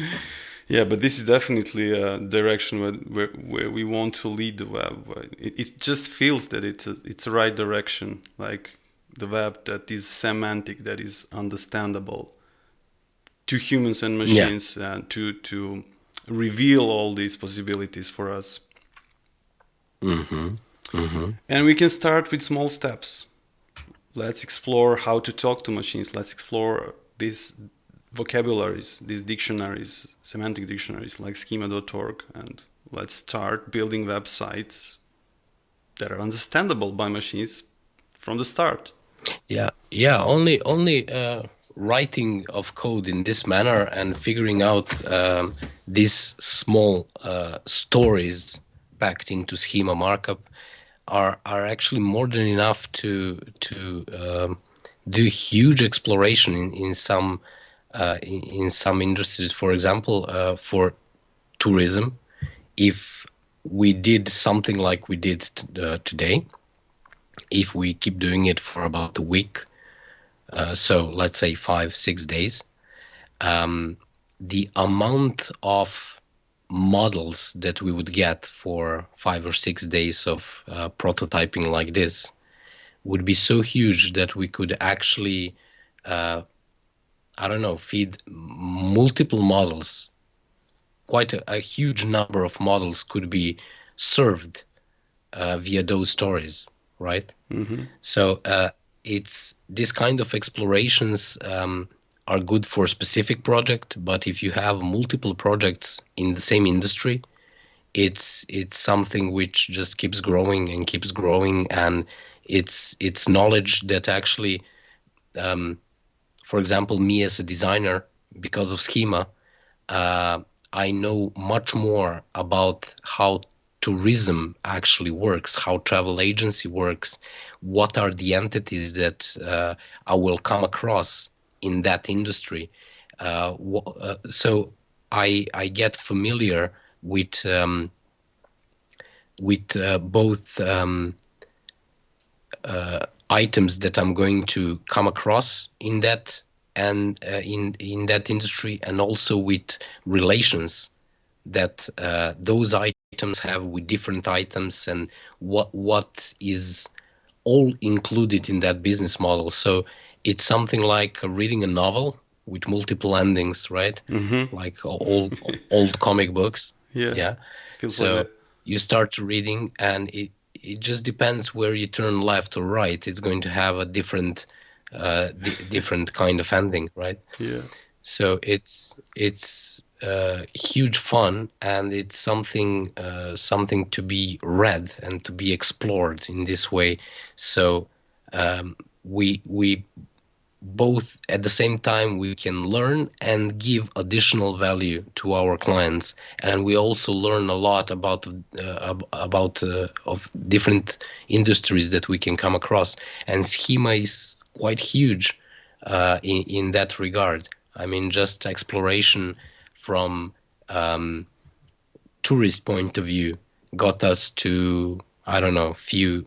Yeah, but this is definitely a direction where we want to lead the web. It just feels that it's a right direction, like the web that is semantic, that is understandable to humans and Yeah. machines, and to reveal all these possibilities for us. Mm-hmm. Mm-hmm. And we can start with small steps. Let's explore how to talk to machines. Let's explore these vocabularies, these dictionaries, semantic dictionaries like schema.org, and let's start building websites that are understandable by machines from the start. Yeah. Only writing of code in this manner and figuring out these small stories packed into schema markup are actually more than enough to do huge exploration in some industries. For example, for tourism, if we did something like we did today, if we keep doing it for about a week, so let's say 5-6 days, the amount of models that we would get for 5 or 6 days of prototyping like this would be so huge that we could actually, I don't know, feed multiple models. Quite a huge number of models could be served via those stories, right? Mm-hmm. So it's this kind of explorations are good for a specific project, but if you have multiple projects in the same industry, it's something which just keeps growing and keeps growing, and it's knowledge that actually, for example, me as a designer, because of Schema, I know much more about how tourism actually works, how travel agency works, what are the entities that I will come across in that industry. So I get familiar with both items that I'm going to come across in that and in that industry, and also with relations that those items have with different items, and what is all included in that business model. So it's something like reading a novel with multiple endings, right? Mm-hmm. Like old comic books. Yeah, Yeah. feels like So that. you start reading, and it just depends where you turn left or right. It's going to have a different different kind of ending, right? Yeah. So it's huge fun, and it's something to be read and to be explored in this way. So we both at the same time we can learn and give additional value to our clients, and we also learn a lot about of different industries that we can come across. And Schema is quite huge in that regard. I mean, just exploration from tourist point of view got us to, I don't know, few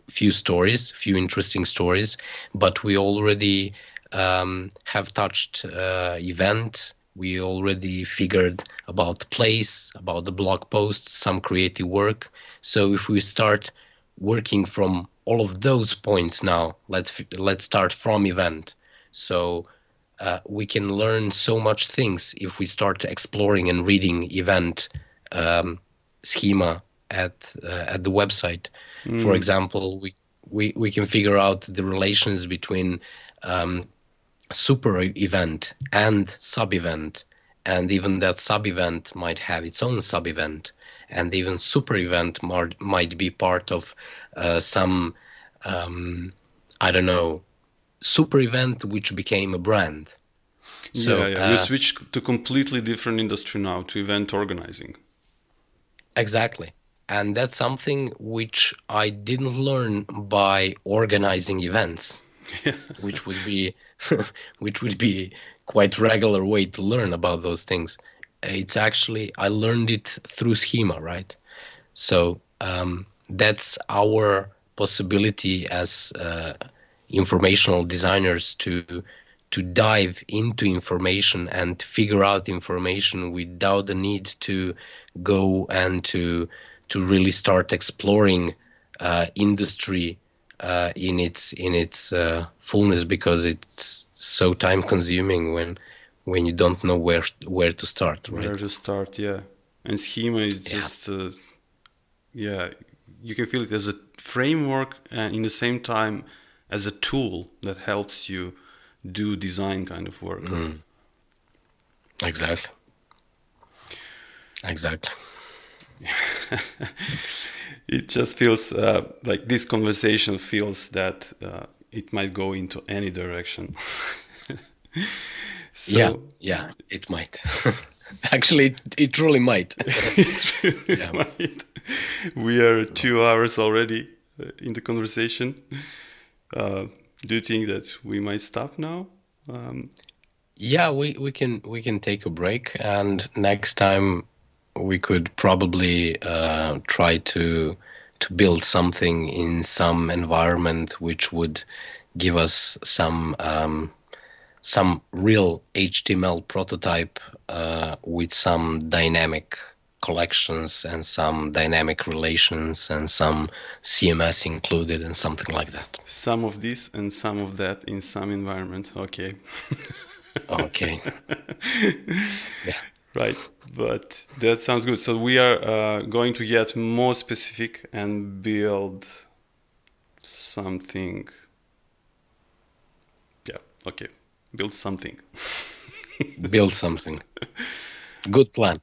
interesting stories, but we already have touched event. We already figured about place, about the blog posts, some creative work. So if we start working from all of those points now, let's start from event. So we can learn so much things if we start exploring and reading event schema at the website. For example, we can figure out the relations between super event and sub event, and even that sub event might have its own sub event, and even super event might be part of some I don't know, super event which became a brand. So, We switched to completely different industry now, to event organizing. exactly. And that's something which I didn't learn by organizing events, which would be which would be quite regular way to learn about those things. It's actually, I learned it through Schema, right? So that's our possibility as informational designers to dive into information and figure out information without the need to go and to really start exploring industry in its fullness, because it's so time consuming when you don't know where to start, right? Where to start, yeah. And Schema is just you can feel it as a framework and in the same time as a tool that helps you do design kind of work. Exactly. It just feels like this conversation feels that it might go into any direction. So, yeah, it might. Actually, it truly might. It really might. We are 2 hours already in the conversation. Do you think that we might stop now? Yeah, we can take a break, and next time we could probably try to build something in some environment which would give us some real HTML prototype with some dynamic collections and some dynamic relations and some CMS included and something like that. Some of this and some of that in some environment. Okay. Okay. Yeah. Right. But that sounds good. So we are going to get more specific and build something. Yeah. Okay. Build something. Build something. Good plan.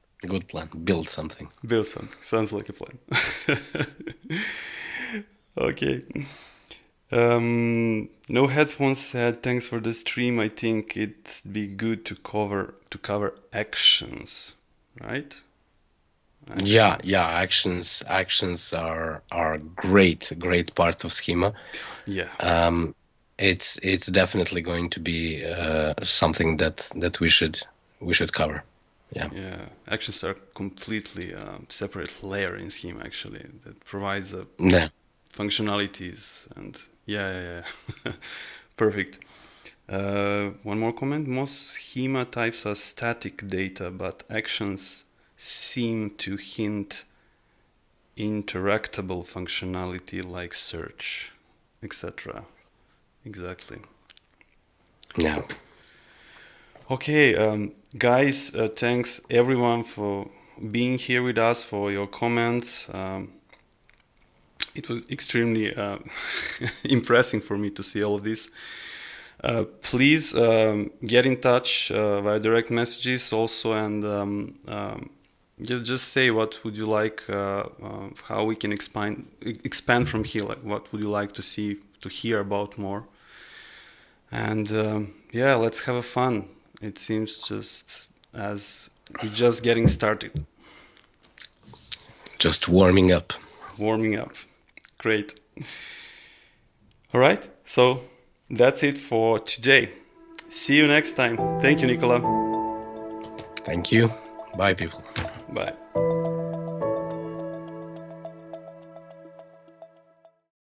Build something. Build something. Sounds like a plan. Okay. No Headphones said, thanks for the stream. I think it'd be good to cover actions, right? Actions. Yeah. Actions are great part of Schema. Yeah. It's definitely going to be something that we should cover. Yeah. Actions are completely separate layer in Schema actually that provides functionalities and yeah. Perfect. One more comment. Most schema types are static data, but actions seem to hint interactable functionality like search, etc. Exactly. Yeah. Okay, guys, thanks everyone for being here with us, for your comments. It was extremely impressive for me to see all of this. Please get in touch via direct messages also, and just say what would you like, how we can expand from here. Like, what would you like to hear about more? And let's have a fun. It seems just as we're just getting started. Just warming up. Great. All right. So that's it for today. See you next time. Thank you, Nicola. Thank you. Bye, people. Bye.